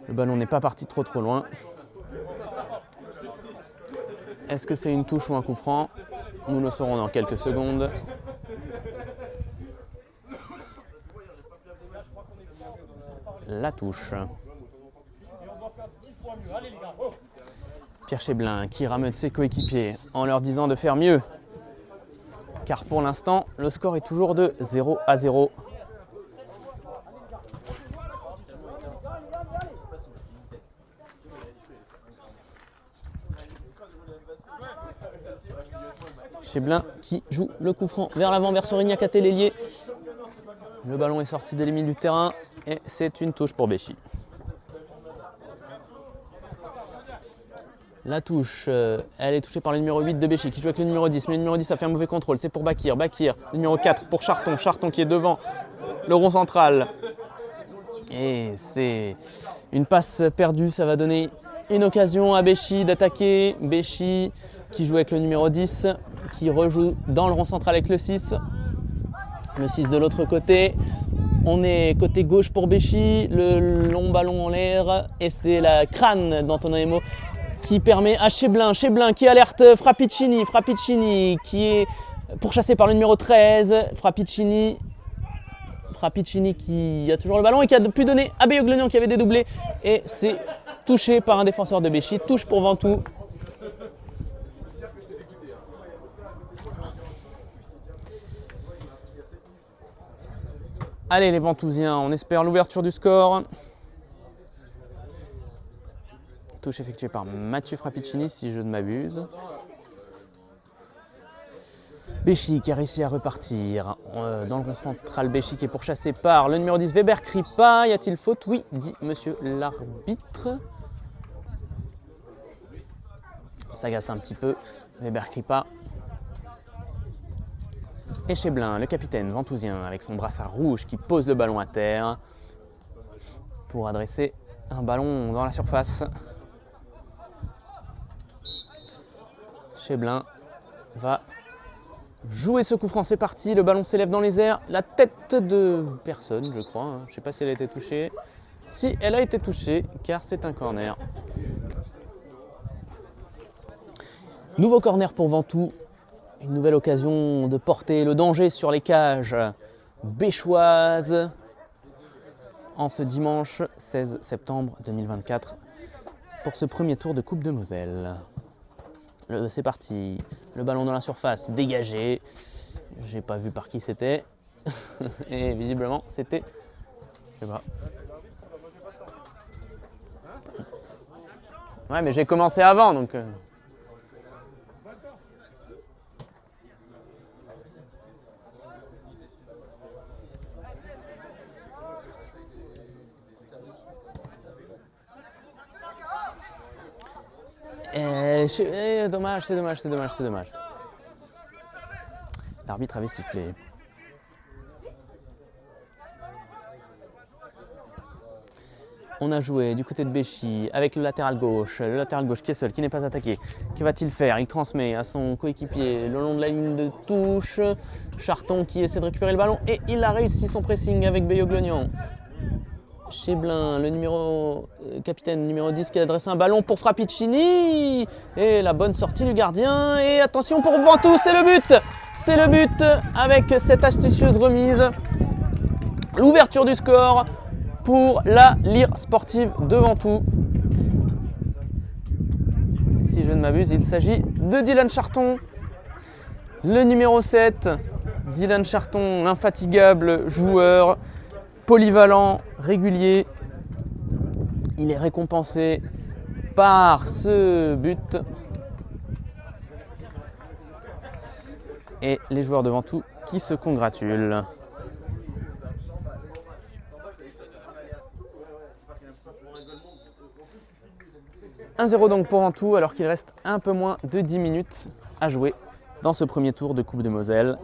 le ballon n'est pas parti trop loin. Est-ce que c'est une touche ou un coup franc? Nous le saurons dans quelques secondes. La touche. Pierre Cheblin qui rameute ses coéquipiers en leur disant de faire mieux. Car pour l'instant, le score est toujours de 0-0. Cheblin qui joue le coup franc vers l'avant, vers Sorignac à Télélier. Le ballon est sorti des limites du terrain et c'est une touche pour Béchy. La touche, elle est touchée par le numéro 8 de Béchy qui joue avec le numéro 10. Mais le numéro 10 a fait un mauvais contrôle. C'est pour Bakir. Bakir, le numéro 4 pour Charton. Charton qui est devant le rond central. Et c'est une passe perdue. Ça va donner une occasion à Béchy d'attaquer. Béchy qui joue avec le numéro 10, qui rejoue dans le rond central avec le 6. Le 6 de l'autre côté. On est côté gauche pour Béchy. Le long ballon en l'air. Et c'est la crâne d'Antonin Emo qui permet à Cheblin qui alerte Frappicini qui est pourchassé par le numéro 13, Frappicini qui a toujours le ballon et qui a pu donner à Beyoglonian qui avait dédoublé et c'est touché par un défenseur de Béchy, touche pour Ventoux. Allez les Ventousiens, on espère l'ouverture du score. Touche effectuée par Mathieu Frappicini, si je ne m'abuse. Béchy qui a réussi à repartir dans le rond central. Béchy qui est pourchassé par le numéro 10, Weber Kripa. Y a-t-il faute? Oui, dit monsieur l'arbitre. Ça agace un petit peu. Weber Kripa. Et Cheblin, le capitaine ventousien, avec son brassard rouge qui pose le ballon à terre pour adresser un ballon dans la surface. Cheblin va jouer ce coup franc, c'est parti, le ballon s'élève dans les airs, la tête de personne je crois, je ne sais pas si elle a été touchée. Si elle a été touchée car c'est un corner. Nouveau corner pour Ventoux, une nouvelle occasion de porter le danger sur les cages béchoises en ce dimanche 16 septembre 2024 pour ce premier tour de Coupe de Moselle. C'est parti, le ballon dans la surface, dégagé. J'ai pas vu par qui c'était. Et visiblement, c'était. Je sais pas. Ouais, mais j'ai commencé avant donc. Dommage, c'est dommage. L'arbitre avait sifflé. On a joué du côté de Béchy avec le latéral gauche qui est seul, qui n'est pas attaqué. Que va-t-il faire? Il transmet à son coéquipier le long de la ligne de touche. Charton qui essaie de récupérer le ballon et il a réussi son pressing avec Beyoglonian. Cheblin, le capitaine numéro 10 qui adresse un ballon pour Frappicini et la bonne sortie du gardien et attention pour Ventoux, c'est le but avec cette astucieuse remise, l'ouverture du score pour la Lyre sportive de Ventoux. Si je ne m'abuse, il s'agit de Dylan Charton, le numéro 7, Dylan Charton, l'infatigable joueur polyvalent, régulier. Il est récompensé par ce but. Et les joueurs de Ventoux qui se congratulent. 1-0 donc pour Ventoux alors qu'il reste un peu moins de 10 minutes à jouer dans ce premier tour de Coupe de Moselle.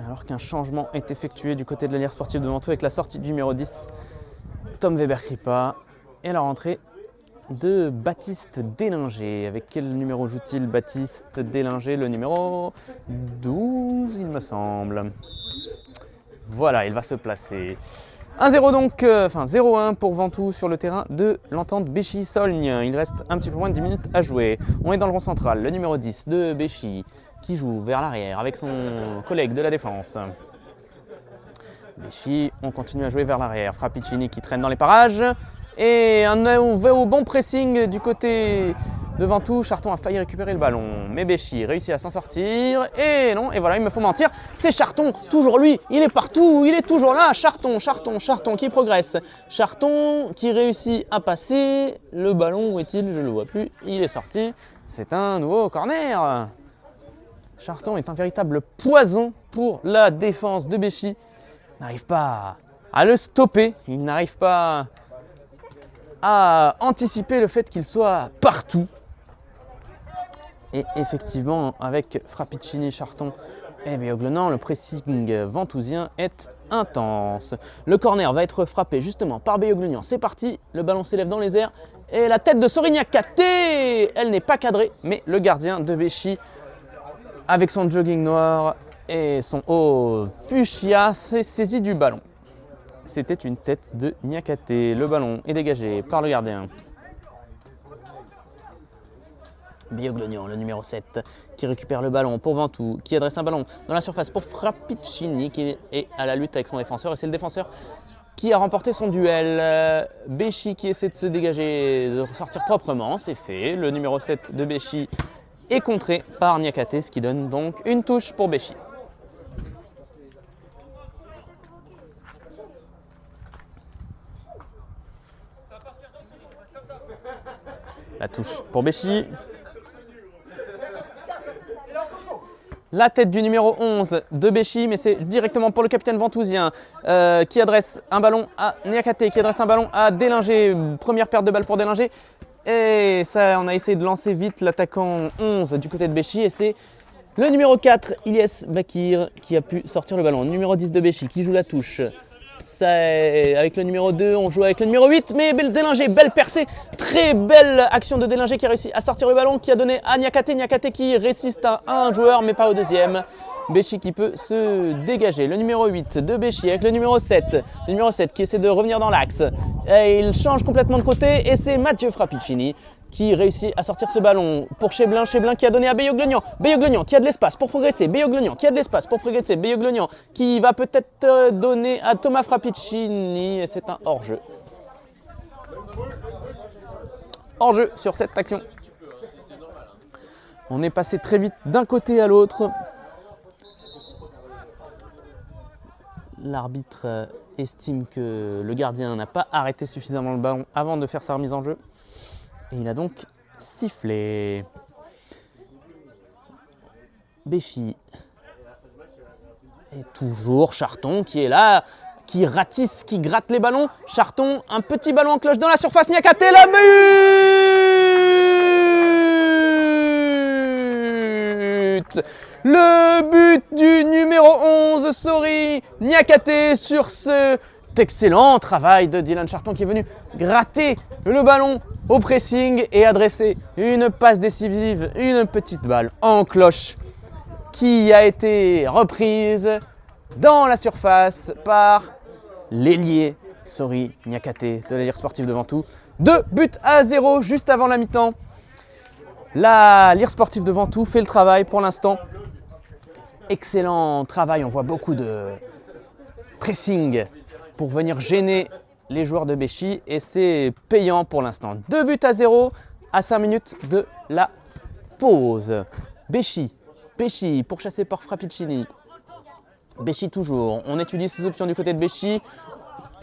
Alors qu'un changement est effectué du côté de la Lyre sportive de Ventoux avec la sortie du numéro 10, Tom Weber Kripa, et la rentrée de Baptiste Délinger. Avec quel numéro joue-t-il Baptiste Délinger? Le numéro 12, il me semble. Voilà, il va se placer. 1-0 donc, 0-1 pour Ventoux sur le terrain de l'entente Béchy-Saulnes. Il reste un petit peu moins de 10 minutes à jouer. On est dans le rond central, le numéro 10 de Béchy qui joue vers l'arrière avec son collègue de la défense. Béchy, on continue à jouer vers l'arrière. Frappicini qui traîne dans les parages. Et on va au bon pressing du côté de Ventoux. Charton a failli récupérer le ballon. Mais Béchy réussit à s'en sortir. Et non, et voilà, il me faut mentir. C'est Charton, toujours lui. Il est partout, il est toujours là. Charton qui progresse. Charton qui réussit à passer. Le ballon, où est-il? Je ne le vois plus. Il est sorti. C'est un nouveau corner. Charton est un véritable poison pour la défense de Béchy. Il n'arrive pas à le stopper, il n'arrive pas à anticiper le fait qu'il soit partout. Et effectivement, avec Frappicini, Charton et Béoglenant, le pressing ventousien est intense. Le corner va être frappé justement par Béoglenant. C'est parti, le ballon s'élève dans les airs et la tête de Sory Niakaté, elle n'est pas cadrée, mais le gardien de Béchy, avec son jogging noir et son haut fuchsia, s'est saisi du ballon. C'était une tête de Niakaté. Le ballon est dégagé par le gardien. Béoglenant, le numéro 7, qui récupère le ballon pour Ventoux, qui adresse un ballon dans la surface pour Frappicini, qui est à la lutte avec son défenseur. Et c'est le défenseur qui a remporté son duel. Béchy qui essaie de se dégager, de sortir proprement. C'est fait. Le numéro 7 de Béchy est contré par Niakaté, ce qui donne donc une touche pour Béchy. La touche pour Béchy. La tête du numéro 11 de Béchy, mais c'est directement pour le capitaine ventousien qui adresse un ballon à Niakaté, qui adresse un ballon à Délinger. Première perte de balle pour Délinger. Et ça, on a essayé de lancer vite l'attaquant 11 du côté de Béchy. Et c'est le numéro 4, Ilyes Bakir, qui a pu sortir le ballon. Le numéro 10 de Béchy qui joue la touche. Avec le numéro 2, on joue avec le numéro 8, mais Délinger, belle percée, très belle action de Délinger qui a réussi à sortir le ballon, qui a donné à Niakaté. Niakaté qui résiste à un joueur, mais pas au deuxième. Béchy qui peut se dégager. Le numéro 8 de Béchy avec le numéro 7. Le numéro 7 qui essaie de revenir dans l'axe. Il change complètement de côté et c'est Mathieu Frappicini qui réussit à sortir ce ballon pour Cheblin. Cheblin qui a donné à Béoglenant. Béoglenant qui a de l'espace pour progresser. Béoglenant qui a de l'espace pour progresser. Béoglenant qui va peut-être donner à Thomas Frappicini. Et c'est un hors-jeu. Hors-jeu sur cette action. On est passé très vite d'un côté à l'autre. L'arbitre estime que le gardien n'a pas arrêté suffisamment le ballon avant de faire sa remise en jeu. Et il a donc sifflé. Béchy. Et toujours Charton qui est là, qui ratisse, qui gratte les ballons. Charton, un petit ballon en cloche dans la surface. Niakaté, la but! Le but du numéro 11, Sory Niakaté, sur cet excellent travail de Dylan Charton qui est venu gratter le ballon au pressing et adresser une passe décisive, une petite balle en cloche qui a été reprise dans la surface par l'ailier Sory Niakaté de la Lire Sportive de Ventoux. 2-0 juste avant la mi-temps. La Lire Sportive de Ventoux fait le travail pour l'instant. Excellent travail, on voit beaucoup de pressing pour venir gêner les joueurs de Béchy et c'est payant pour l'instant. 2-0 à 5 minutes de la pause. Béchy pourchassé par Frappicini. Béchy toujours, on étudie ses options du côté de Béchy.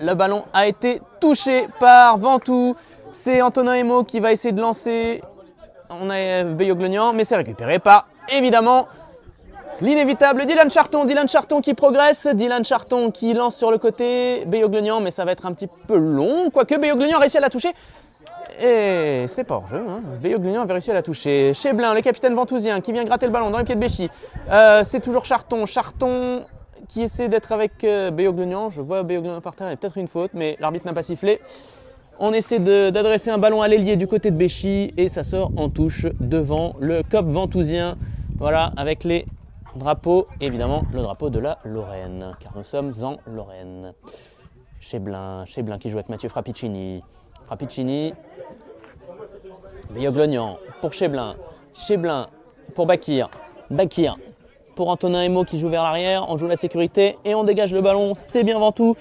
Le ballon a été touché par Ventoux. C'est Antonin Emo qui va essayer de lancer. On a Béoglenant, mais c'est récupéré par, évidemment, l'inévitable Dylan Charton qui progresse. Dylan Charton qui lance sur le côté. Béoglenant, mais ça va être un petit peu long. Quoique Béoglenant a réussi à la toucher. Et c'était pas hors jeu. Béoglenant avait réussi à la toucher. Cheblin, le capitaine ventousien, qui vient gratter le ballon dans les pieds de Béchy. C'est toujours Charton. Charton qui essaie d'être avec Béoglenant. Je vois Béoglenant par terre, il y a peut-être une faute, mais l'arbitre n'a pas sifflé. On essaie d'adresser un ballon à l'ailier du côté de Béchy et ça sort en touche devant le COP ventousien. Voilà, avec les drapeaux, évidemment le drapeau de la Lorraine, car nous sommes en Lorraine. Cheblin qui joue avec Mathieu Frappicini. Béoglenant pour Cheblin pour Bakir pour Antonin Emo qui joue vers l'arrière. On joue la sécurité et on dégage le ballon, c'est bien Ventoux.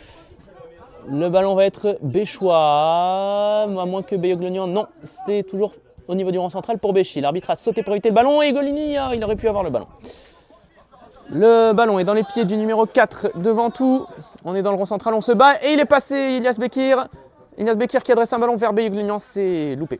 Le ballon va être béchois, à moins que Béoglenant, non, c'est toujours au niveau du rang central pour Béchy. L'arbitre a sauté pour éviter le ballon et Golini, il aurait pu avoir le ballon. Le ballon est dans les pieds du numéro 4 de Ventoux. On est dans le rond central, on se bat et il est passé, Ilyes Bekir qui adresse un ballon vers Béoglenant, c'est loupé.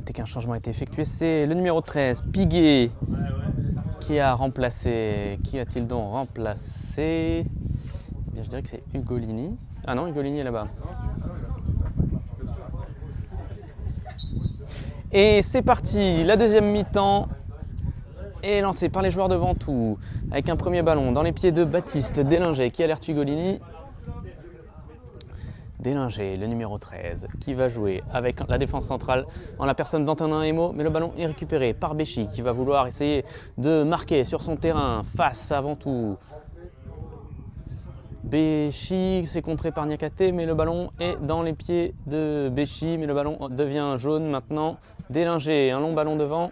Notez qu'un changement a été effectué. C'est le numéro 13, Piguet, qui a remplacé. Qui a-t-il donc remplacé? Eh bien, je dirais que c'est Ugolini. Ah non, Ugolini est là-bas. Et c'est parti, la deuxième mi-temps est lancée par les joueurs de Ventoux avec un premier ballon dans les pieds de Baptiste Délinger qui alerte Ugolini. Délinger, le numéro 13, qui va jouer avec la défense centrale en la personne d'Antonin Emo, mais le ballon est récupéré par Béchy qui va vouloir essayer de marquer sur son terrain face à Ventoux. Béchy s'est contré par Niakate, mais le ballon est dans les pieds de Béchy, mais le ballon devient jaune maintenant. Délinger, un long ballon devant.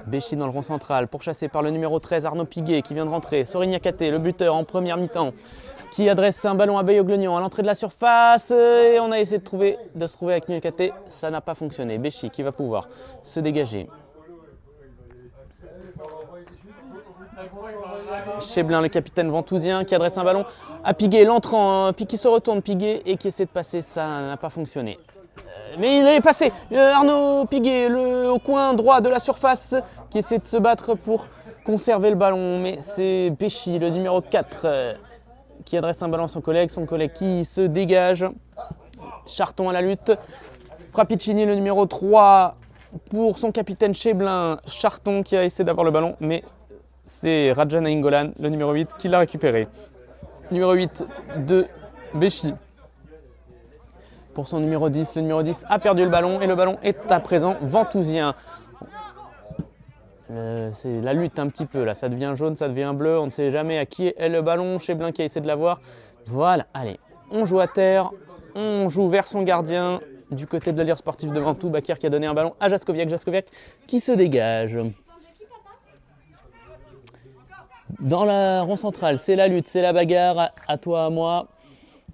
Béchy dans le rond central, pourchassé par le numéro 13, Arnaud Piguet, qui vient de rentrer. Sori Niakate, le buteur en première mi-temps, qui adresse un ballon à Beyoglognon à l'entrée de la surface. Et on a essayé de se trouver avec Niakate, ça n'a pas fonctionné. Béchy qui va pouvoir se dégager. Cheblin, le capitaine ventousien, qui adresse un ballon à Piguet, l'entrant, puis qui se retourne Piguet et qui essaie de passer, ça n'a pas fonctionné. Mais il est passé, Arnaud Piguet, au coin droit de la surface, qui essaie de se battre pour conserver le ballon. Mais c'est Béchy, le numéro 4, qui adresse un ballon à son collègue qui se dégage. Charton à la lutte. Frappicini, le numéro 3, pour son capitaine Cheblin. Charton qui a essayé d'avoir le ballon, mais c'est Rajan Nainggolan, le numéro 8, qui l'a récupéré. Numéro 8 de Béchy. Pour son numéro 10, le numéro 10 a perdu le ballon et le ballon est à présent ventousien. C'est la lutte un petit peu là, ça devient jaune, ça devient bleu, on ne sait jamais à qui est le ballon. Cheblin qui a essayé de l'avoir. Voilà, allez, on joue à terre, on joue vers son gardien. Du côté de l'Alliance sportive de Ventoux, Bakir qui a donné un ballon à Jaskoviak, Jaskoviak qui se dégage. Dans la rond centrale, c'est la lutte, c'est la bagarre, à toi, à moi.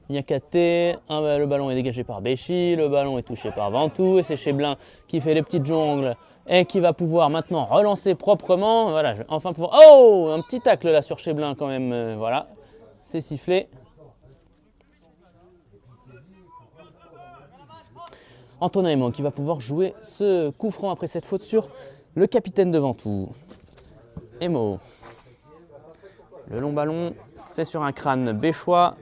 Niakate, le ballon est dégagé par Béchy, le ballon est touché par Ventoux et c'est Cheblin qui fait les petites jongles et qui va pouvoir maintenant relancer proprement. Voilà, enfin pouvoir. Oh, un petit tacle là sur Cheblin quand même. Voilà, c'est sifflé. Antonin Emo qui va pouvoir jouer ce coup franc après cette faute sur le capitaine de Ventoux. Emo. Le long ballon, c'est sur un crâne béchois.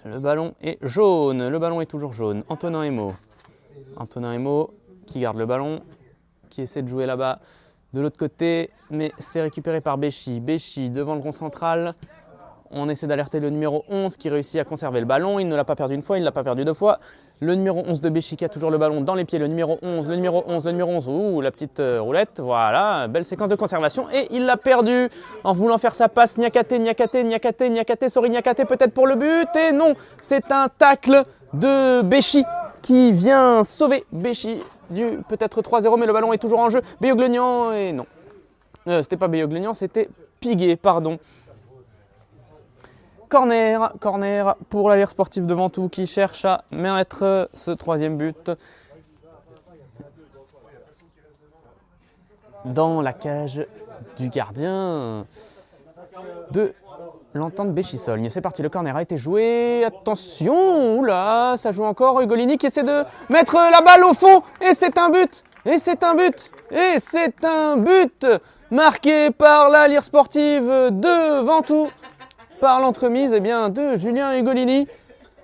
Le ballon est jaune, le ballon est toujours jaune. Antonin Emo. Antonin Emo qui garde le ballon, qui essaie de jouer là-bas de l'autre côté, mais c'est récupéré par Béchy. Béchy devant le rond central. On essaie d'alerter le numéro 11 qui réussit à conserver le ballon. Il ne l'a pas perdu une fois, il ne l'a pas perdu deux fois. Le numéro 11 de Béchy qui a toujours le ballon dans les pieds. Le numéro 11, le numéro 11, le numéro 11. Ouh, la petite roulette. Voilà, belle séquence de conservation. Et il l'a perdu en voulant faire sa passe. Niakate, Sori Niakate peut-être pour le but. Et non, c'est un tacle de Béchy qui vient sauver Béchy du peut-être 3-0. Mais le ballon est toujours en jeu. Beyoglognon et non. C'était pas Beyoglognon, c'était Piguet, pardon. Corner pour l'Alliance sportive de Ventoux qui cherche à mettre ce troisième but dans la cage du gardien de l'Entente Béchy-Solgne. C'est parti, le corner a été joué. Attention, oula, ça joue encore. Ugolini qui essaie de mettre la balle au fond et c'est un but. Et c'est un but. Et c'est un but marqué par l'Alliance sportive de Ventoux. Par l'entremise de Julien Ugolini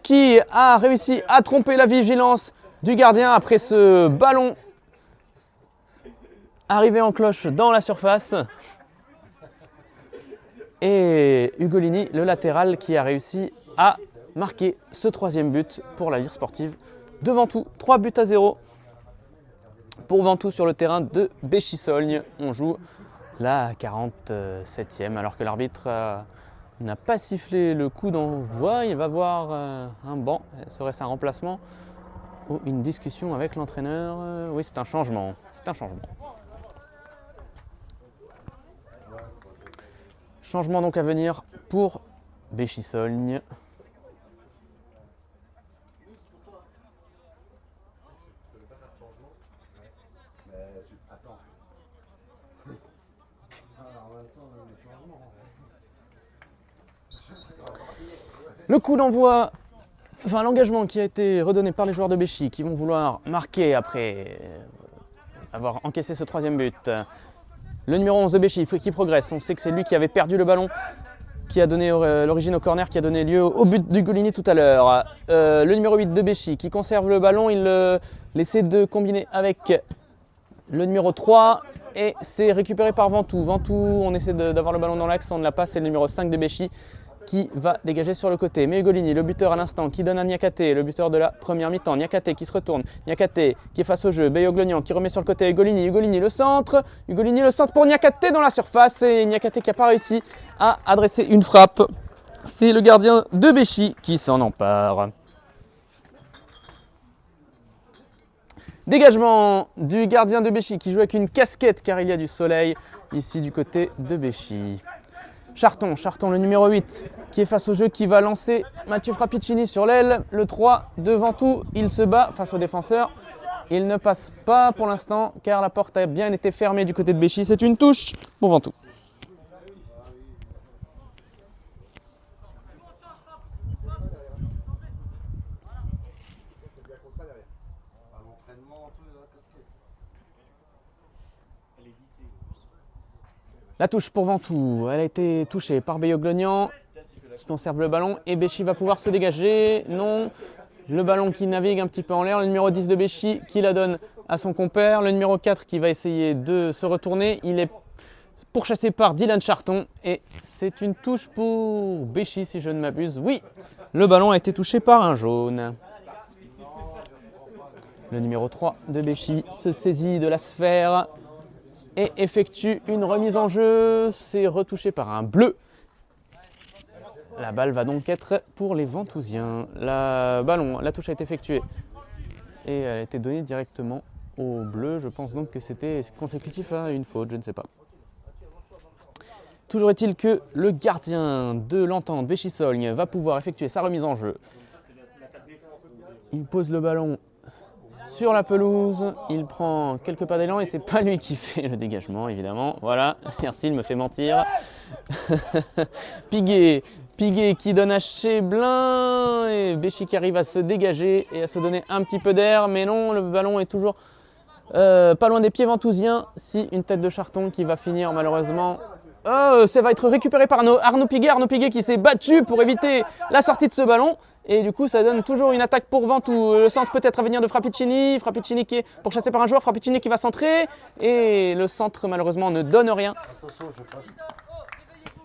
qui a réussi à tromper la vigilance du gardien après ce ballon arrivé en cloche dans la surface. Et Ugolini, le latéral, qui a réussi à marquer ce troisième but pour la Lire sportive de Ventoux. 3-0 pour Ventoux sur le terrain de Béchy-Solgne. On joue la 47e alors que l'arbitre n'a pas sifflé le coup d'envoi. Il va voir un banc. Serait-ce un remplacement ou une discussion avec l'entraîneur? Oui, c'est un changement. C'est un changement. Changement donc à venir pour Béchy-Solgne. Le coup d'envoi Enfin, l'engagement qui a été redonné par les joueurs de Béchy qui vont vouloir marquer après avoir encaissé ce troisième but. Le numéro 11 de Béchy qui progresse. On sait que c'est lui qui avait perdu le ballon, qui a donné l'origine au corner, qui a donné lieu au but d'Ugolini tout à l'heure. Le numéro 8 de Béchy qui conserve le ballon. Il essaie de combiner avec le numéro 3 et c'est récupéré par Ventoux. Ventoux, on essaie d'avoir le ballon dans l'axe, on ne l'a pas. C'est le numéro 5 de Béchy qui va dégager sur le côté. Mais Ugolini, le buteur à l'instant, qui donne à Niakate, le buteur de la première mi-temps. Niakate qui se retourne, Niakate qui est face au jeu, Beyoglonian qui remet sur le côté Ugolini, Ugolini le centre pour Niakate dans la surface et Niakate qui n'a pas réussi à adresser une frappe. C'est le gardien de Béchy qui s'en empare. Dégagement du gardien de Béchy qui joue avec une casquette car il y a du soleil ici du côté de Béchy. Charton, le numéro 8 qui est face au jeu, qui va lancer Mathieu Frappicini sur l'aile. Le 3 devant tout, il se bat face au défenseur. Il ne passe pas pour l'instant car la porte a bien été fermée du côté de Béchy. C'est une touche pour Ventoux. La touche pour Ventoux, elle a été touchée par Beyoglonian qui conserve le ballon et Béchy va pouvoir se dégager. Non, le ballon qui navigue un petit peu en l'air, le numéro 10 de Béchy qui la donne à son compère, le numéro 4 qui va essayer de se retourner, il est pourchassé par Dylan Charton et c'est une touche pour Béchy si je ne m'abuse. Oui, le ballon a été touché par un jaune. Le numéro 3 de Béchy se saisit de la sphère et effectue une remise en jeu. C'est retouché par un bleu. La balle va donc être pour les Ventousiens. La touche a été effectuée et elle a été donnée directement au bleu. Je pense donc que c'était consécutif à une faute, je ne sais pas. Toujours est-il que le gardien de l'Entente, Béchy-Saulgne, va pouvoir effectuer sa remise en jeu. Il pose le ballon sur la pelouse, il prend quelques pas d'élan et c'est pas lui qui fait le dégagement évidemment. Voilà, merci, il me fait mentir. Piguet qui donne à Cheblin et Béchy qui arrive à se dégager et à se donner un petit peu d'air. Mais non, le ballon est toujours pas loin des pieds ventousiens. Si une tête de Charton qui va finir malheureusement. Oh, ça va être récupéré par Arnaud Piguet qui s'est battu pour éviter la sortie de ce ballon. Et du coup, ça donne toujours une attaque pour Ventoux. Le centre peut-être à venir de Frappicini qui est pourchassé par un joueur. Frappicini qui va centrer. Et le centre, malheureusement, ne donne rien.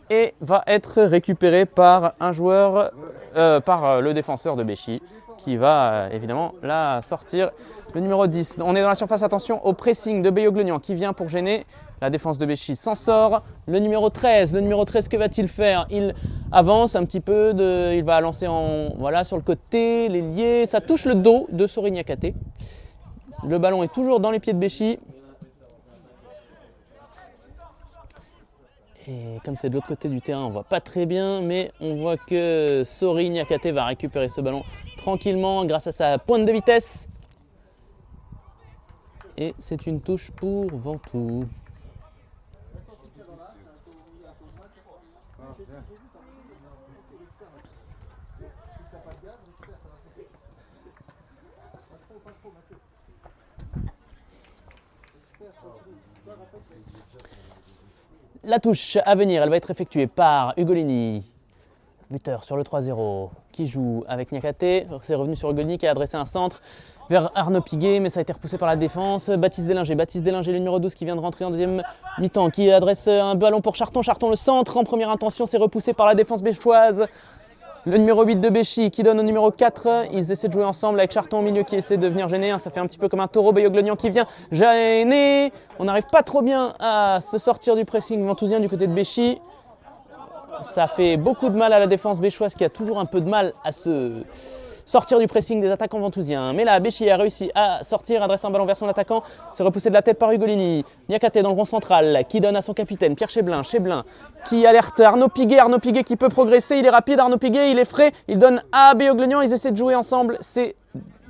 Et va être récupéré par un joueur, par le défenseur de Béchy, qui va évidemment la sortir. Le numéro 10, on est dans la surface, attention au pressing de Beyoglonian qui vient pour gêner. La défense de Béchy s'en sort. Le numéro 13, que va-t-il faire? Il avance un petit peu, il va lancer sur le côté, l'ailier. Ça touche le dos de Sori Niakate. Le ballon est toujours dans les pieds de Béchy. Et comme c'est de l'autre côté du terrain, on ne voit pas très bien, mais on voit que Sori Niakate va récupérer ce ballon tranquillement grâce à sa pointe de vitesse. Et c'est une touche pour Ventoux. La touche à venir, elle va être effectuée par Ugolini, buteur sur le 3-0, qui joue avec Niakate. C'est revenu sur Ugolini qui a adressé un centre vers Arnaud Piguet, mais ça a été repoussé par la défense. Baptiste Délinger, le numéro 12 qui vient de rentrer en deuxième mi-temps, qui adresse un ballon pour Charton. Charton, le centre en première intention, c'est repoussé par la défense béchoise. Le numéro 8 de Béchy qui donne au numéro 4. Ils essaient de jouer ensemble avec Charton au milieu qui essaie de venir gêner. Ça fait un petit peu comme un taureau. Beyoglonian qui vient gêner. On n'arrive pas trop bien à se sortir du pressing ventousien du côté de Béchy. Ça fait beaucoup de mal à la défense béchoise qui a toujours un peu de mal à se sortir du pressing des attaquants ventousiens. Mais là, Béchy a réussi à sortir, adresse un ballon vers son attaquant. C'est repoussé de la tête par Ugolini. Niakate dans le rond central qui donne à son capitaine, Pierre Cheblin. Qui alerte Arnaud Piguet qui peut progresser. Il est rapide, Arnaud Piguet, il est frais. Il donne à Beyoglonian. Ils essaient de jouer ensemble. C'est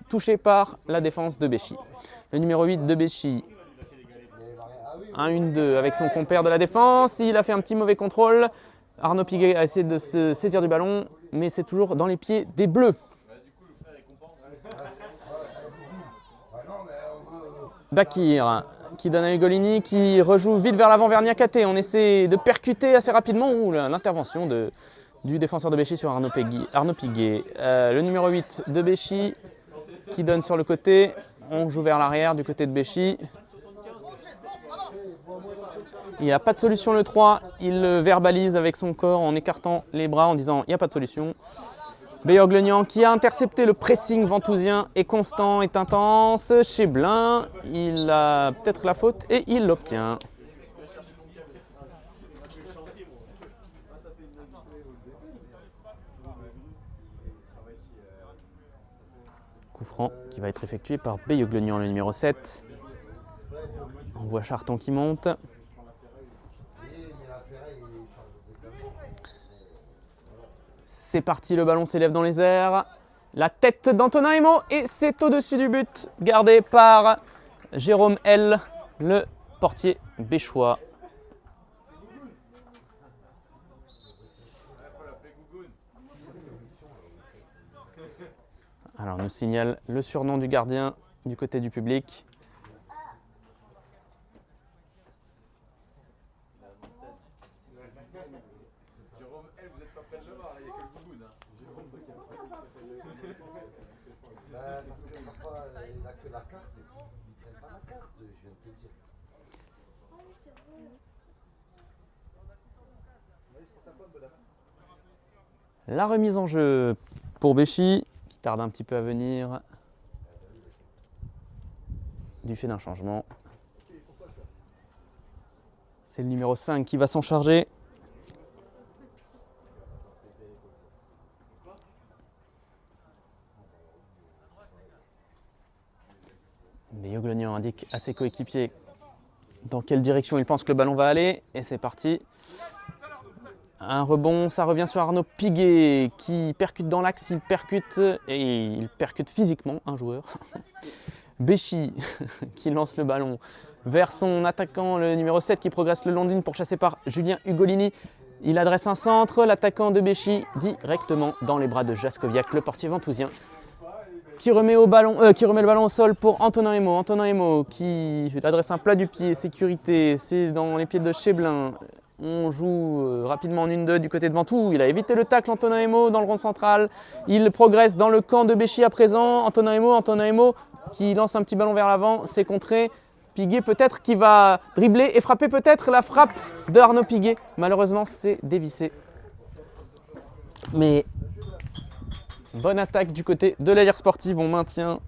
touché par la défense de Béchy. Le numéro 8 de Béchy. 1-1-2 avec son compère de la défense. Il a fait un petit mauvais contrôle. Arnaud Piguet a essayé de se saisir du ballon, mais c'est toujours dans les pieds des Bleus. Bakir qui donne à Ugolini, qui rejoue vite vers l'avant vers Niakate. On essaie de percuter assez rapidement. L'intervention du défenseur de Béchy sur Arnaud Piguet. Le numéro 8 de Béchy qui donne sur le côté. On joue vers l'arrière du côté de Béchy. Il n'y a pas de solution le 3. Il le verbalise avec son corps en écartant les bras en disant il n'y a pas de solution. Beyoglonian qui a intercepté le pressing ventousien est constant, est intense. Cheblin, il a peut-être la faute et il l'obtient. Coup franc qui va être effectué par Beyoglonian, le numéro 7. On voit Charton qui monte. C'est parti, le ballon s'élève dans les airs. La tête d'Antonin Emo et c'est au-dessus du but, gardé par Jérôme L, le portier béchois. Alors, on nous signale le surnom du gardien du côté du public. Parce que parfois, il n'a que la carte, et puis ils ne prennent pas la carte, je viens de te dire. La remise en jeu pour Béchy, qui tarde un petit peu à venir, du fait d'un changement. C'est le numéro 5 qui va s'en charger. Beyoglonian indique à ses coéquipiers dans quelle direction il pense que le ballon va aller. Et c'est parti. Un rebond, ça revient sur Arnaud Piguet qui percute dans l'axe, il percute et il percute physiquement un joueur. Béchy qui lance le ballon vers son attaquant, le numéro 7 qui progresse le long de ligne pour chasser par Julien Ugolini. Il adresse un centre, l'attaquant de Béchy directement dans les bras de Jaskoviak, le portier ventousien. Qui remet le ballon au sol pour Antonin Emo. Antonin Emo qui adresse un plat du pied, sécurité, c'est dans les pieds de Cheblin. On joue rapidement en 1-2 du côté de Ventoux. Il a évité le tacle, Antonin Emo, dans le rond central. Il progresse dans le camp de Béchy à présent. Antonin Emo qui lance un petit ballon vers l'avant, c'est contré. Piguet peut-être qui va dribbler et frapper peut-être la frappe de Arnaud Piguet. Malheureusement, c'est dévissé. Mais bonne attaque du côté de l'Allière Sportive. On maintient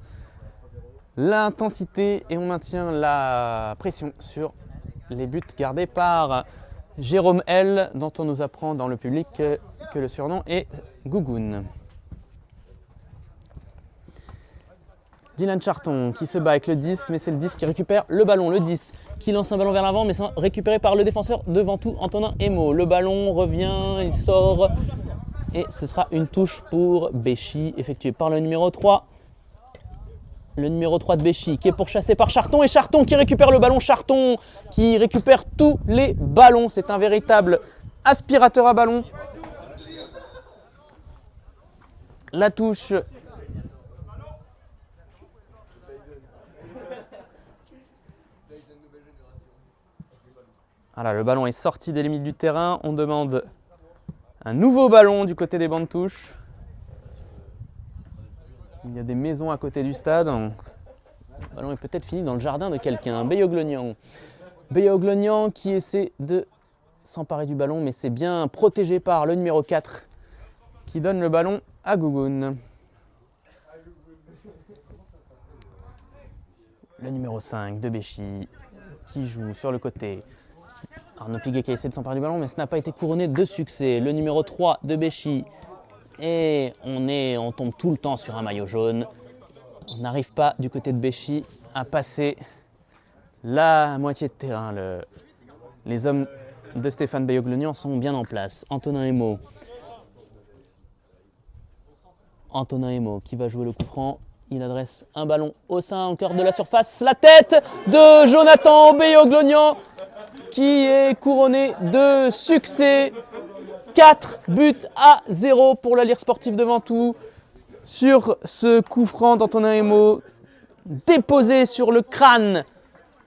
l'intensité et on maintient la pression sur les buts gardés par Jérôme L, dont on nous apprend dans le public que le surnom est Gougoun. Dylan Charton qui se bat avec le 10, mais c'est le 10 qui récupère le ballon. Le 10 qui lance un ballon vers l'avant, mais c'est récupéré par le défenseur de Ventoux, Antonin Emo. Le ballon revient, il sort. Et ce sera une touche pour Béchy, effectuée par le numéro 3. Le numéro 3 de Béchy qui est pourchassé par Charton. Et Charton qui récupère le ballon. Charton qui récupère tous les ballons. C'est un véritable aspirateur à ballon. La touche. Voilà, le ballon est sorti des limites du terrain. On demande un nouveau ballon du côté des bandes touches. Il y a des maisons à côté du stade. Le ballon est peut-être fini dans le jardin de quelqu'un. Beyoglonian qui essaie de s'emparer du ballon, mais c'est bien protégé par le numéro 4 qui donne le ballon à Gougoun. Le numéro 5 de Béchy qui joue sur le côté. Arnaud Piguet qui a essayé de s'emparer du ballon, mais ce n'a pas été couronné de succès. Le numéro 3 de Béchy. Et on tombe tout le temps sur un maillot jaune. On n'arrive pas du côté de Béchy à passer la moitié de terrain. Les hommes de Stéphane Beyoglonian sont bien en place. Antonin Emo qui va jouer le coup franc. Il adresse un ballon au sein encore de la surface. La tête de Jonathan Beyoglonian qui est couronné de succès. 4-0 pour l'Allière Sportive de Ventoux sur ce coup franc d'Antonin Emo déposé sur le crâne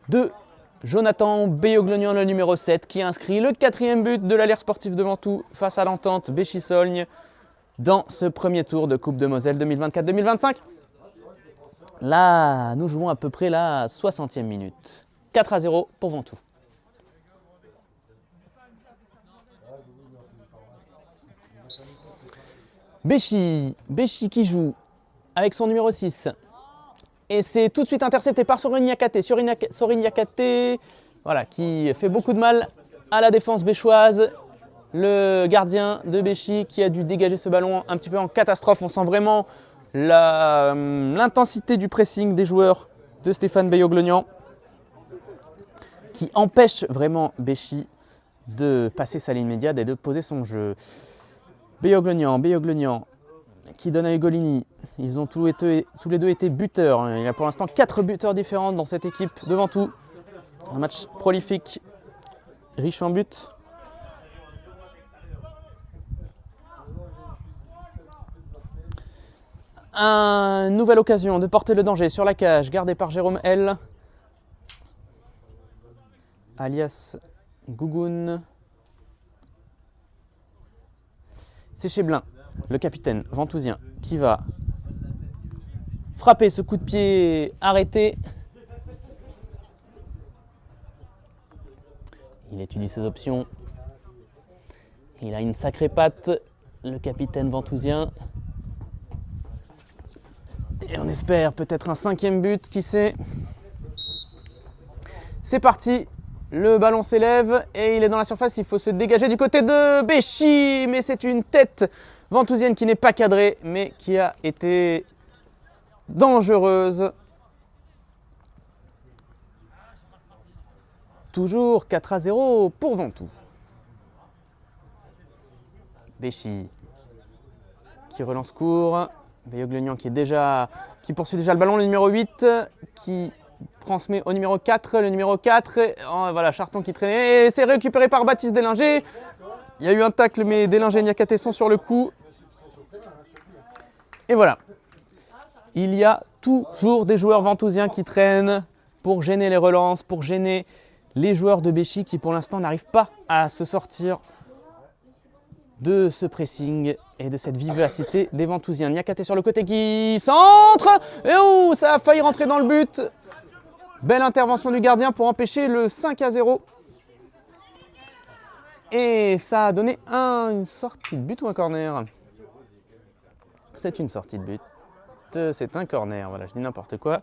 de Jonathan Beyoglonian, le numéro 7, qui a inscrit le 4e but de l'Allière sportive de Ventoux face à l'Entente Béchy-Saulnes dans ce premier tour de Coupe de Moselle 2024-2025. Là, nous jouons à peu près la 60e minute. 4-0 pour Ventoux. Béchy qui joue avec son numéro 6. Et c'est tout de suite intercepté par Sorin Niakate. Sorin Niakate, voilà, qui fait beaucoup de mal à la défense béchoise. Le gardien de Béchy qui a dû dégager ce ballon un petit peu en catastrophe. On sent vraiment l'intensité du pressing des joueurs de Stéphane Beyoglonian qui empêche vraiment Béchy de passer sa ligne médiane et de poser son jeu. Beyoglonian qui donne à Ugolini. Ils ont tous les deux été buteurs. Il y a pour l'instant 4 buteurs différents dans cette équipe de Ventoux. Un match prolifique, riche en buts. Une nouvelle occasion de porter le danger sur la cage, gardée par Jérôme L. Alias Gougoun. C'est Cheblin, le capitaine ventousien, qui va frapper ce coup de pied arrêté. Il étudie ses options. Il a une sacrée patte, le capitaine ventousien. Et on espère peut-être un 5e but, qui sait. C'est parti. Le ballon s'élève et il est dans la surface. Il faut se dégager du côté de Béchy. Mais c'est une tête ventousienne qui n'est pas cadrée, mais qui a été dangereuse. Toujours 4-0 pour Ventoux. Béchy qui relance court. Beyoglonian qui poursuit déjà le ballon. Le numéro 8 qui transmet au numéro 4. Le numéro 4, voilà, Charton qui traînait. Et c'est récupéré par Baptiste Délinger. Il y a eu un tacle, mais Délinger et Niakate sont sur le coup. Et voilà. Il y a toujours des joueurs ventousiens qui traînent pour gêner les relances, pour gêner les joueurs de Béchy qui pour l'instant n'arrivent pas à se sortir de ce pressing et de cette vivacité des Ventousiens. Niakate sur le côté qui centre. Et ça a failli rentrer dans le but. Belle intervention du gardien pour empêcher le 5-0. Et ça a donné une sortie de but ou un corner? C'est une sortie de but. C'est un corner, voilà, je dis n'importe quoi.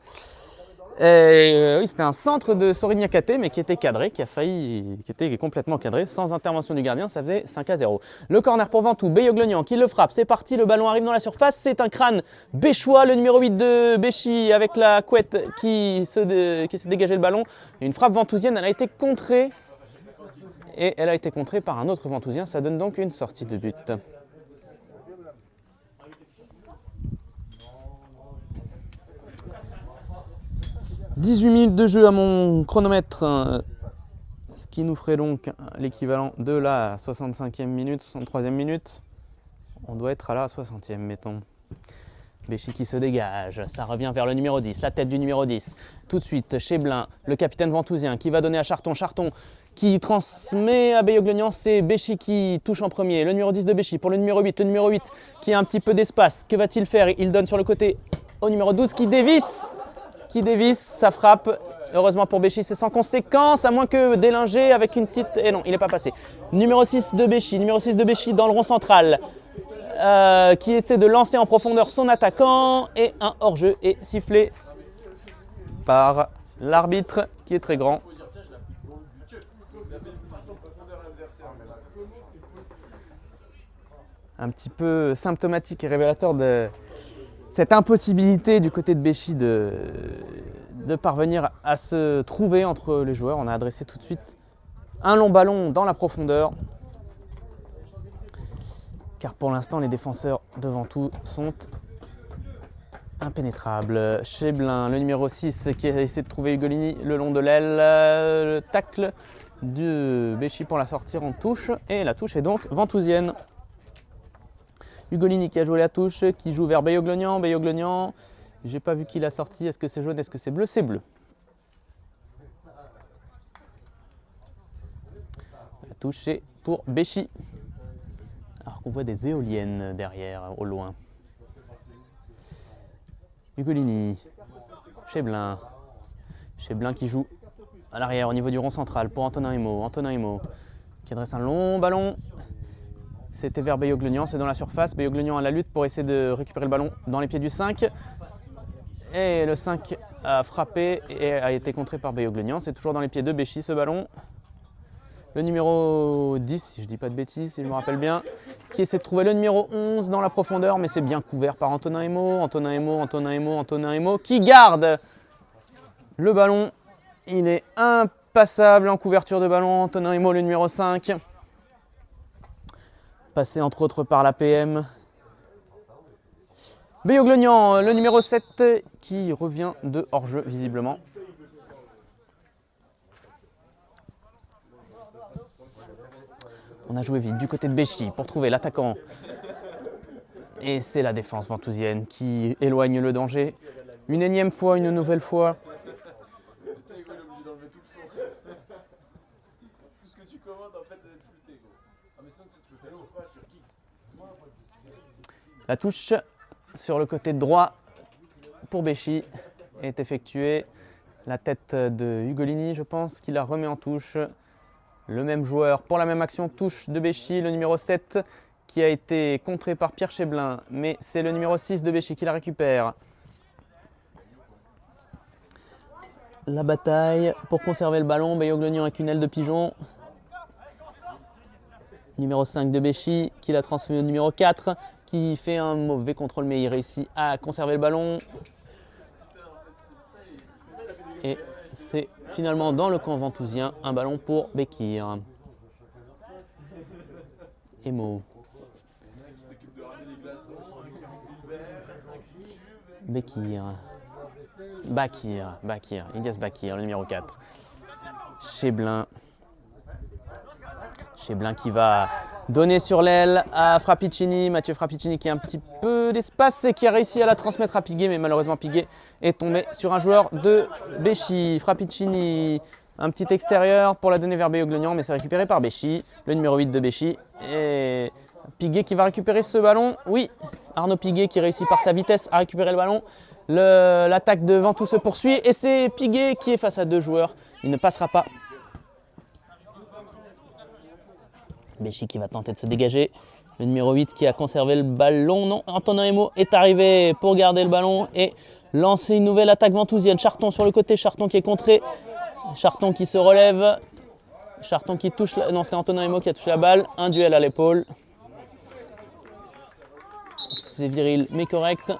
Oui, c'était un centre de Sorin Niakate, mais qui était cadré, qui était complètement cadré, sans intervention du gardien, ça faisait 5-0. Le corner pour Ventoux, Beyoglonian qui le frappe, c'est parti, le ballon arrive dans la surface, c'est un crâne béchois, le numéro 8 de Béchy avec la couette qui s'est dégagé le ballon. Une frappe ventousienne, elle a été contrée, et elle a été contrée par un autre ventousien, ça donne donc une sortie de but. 18 minutes de jeu à mon chronomètre, ce qui nous ferait donc l'équivalent de la 65e minute, 63e minute. On doit être à la 60e, mettons. Béchy qui se dégage, ça revient vers le numéro 10, la tête du numéro 10. Tout de suite, Cheblin, le capitaine ventousien, qui va donner à Charton. Charton qui transmet à Beyoglonian, c'est Béchy qui touche en premier. Le numéro 10 de Béchy pour le numéro 8. Le numéro 8 qui a un petit peu d'espace. Que va-t-il faire? Il donne sur le côté au numéro 12 qui dévisse. Ça frappe. Heureusement pour Béchy, c'est sans conséquence, à moins que Délinger avec une petite... Et non, il n'est pas passé. Numéro 6 de Béchy dans le rond central, qui essaie de lancer en profondeur son attaquant. Et un hors-jeu est sifflé par l'arbitre, qui est très grand. Un petit peu symptomatique et révélateur de cette impossibilité du côté de Béchy de parvenir à se trouver entre les joueurs. On a adressé tout de suite un long ballon dans la profondeur. Car pour l'instant, les défenseurs de Ventoux sont impénétrables. Cheblin, le numéro 6, qui a essayé de trouver Ugolini le long de l'aile. Le tacle de Béchy pour la sortir en touche. Et la touche est donc ventousienne. Ugolini qui a joué la touche, qui joue vers Beyoglonian. Beyoglonian, j'ai pas vu qui l'a sorti. Est-ce que c'est jaune? Est-ce que c'est bleu? C'est bleu. La touche est pour Béchy. Alors qu'on voit des éoliennes derrière, au loin. Ugolini. Cheblin. Cheblin qui joue à l'arrière au niveau du rond central pour Antonin Emo. Antonin Emo qui adresse un long ballon. C'était vers Beyoglenian, c'est dans la surface. Beyoglenian à la lutte pour essayer de récupérer le ballon dans les pieds du 5. Et le 5 a frappé et a été contré par Beyoglenian. C'est toujours dans les pieds de Béchy ce ballon. Le numéro 10, si je ne dis pas de bêtises, si je me rappelle bien, qui essaie de trouver le numéro 11 dans la profondeur, mais c'est bien couvert par Antonin Emo. Antonin Emo, Antonin Emo, Antonin Emo qui garde le ballon. Il est impassable en couverture de ballon. Antonin Emo, le numéro 5. Passé entre autres par la PM. Beyoglenian, le numéro 7, qui revient de hors-jeu visiblement. On a joué vite du côté de Béchy pour trouver l'attaquant. Et c'est la défense ventousienne qui éloigne le danger. Une énième fois, une nouvelle fois. La touche sur le côté droit pour Béchy est effectuée. La tête de Ugolini, je pense, qui la remet en touche. Le même joueur pour la même action, touche de Béchy, le numéro 7 qui a été contré par Pierre Cheblin, mais c'est le numéro 6 de Béchy qui la récupère. La bataille pour conserver le ballon, Beyoglenian avec une aile de pigeon. Numéro 5 de Béchy qui l'a transmis au numéro 4 qui fait un mauvais contrôle mais il réussit à conserver le ballon. Et c'est finalement dans le camp ventousien un ballon pour Bekir. Emo. Bekir. Bakir. Ilias Bakir, le numéro 4. Cheblin. Cheblin qui va donner sur l'aile à Frappicini. Mathieu Frappicini qui a un petit peu d'espace et qui a réussi à la transmettre à Piguet. Mais malheureusement Piguet est tombé sur un joueur de Béchy. Frappicini, un petit extérieur pour la donner vers Beyoglenian. Mais c'est récupéré par Béchy, le numéro 8 de Béchy. Et Piguet qui va récupérer ce ballon. Oui, Arnaud Piguet qui réussit par sa vitesse à récupérer le ballon. L'attaque de Ventoux se poursuit. Et c'est Piguet qui est face à deux joueurs. Il ne passera pas. Béchy qui va tenter de se dégager. Le numéro 8 qui a conservé le ballon. Non, Antonin Emo est arrivé pour garder le ballon et lancer une nouvelle attaque ventousienne. Charton sur le côté, Charton qui est contré. Charton qui se relève. Charton qui touche. Non, c'était Antonin Emo qui a touché la balle. Un duel à l'épaule. C'est viril mais correct.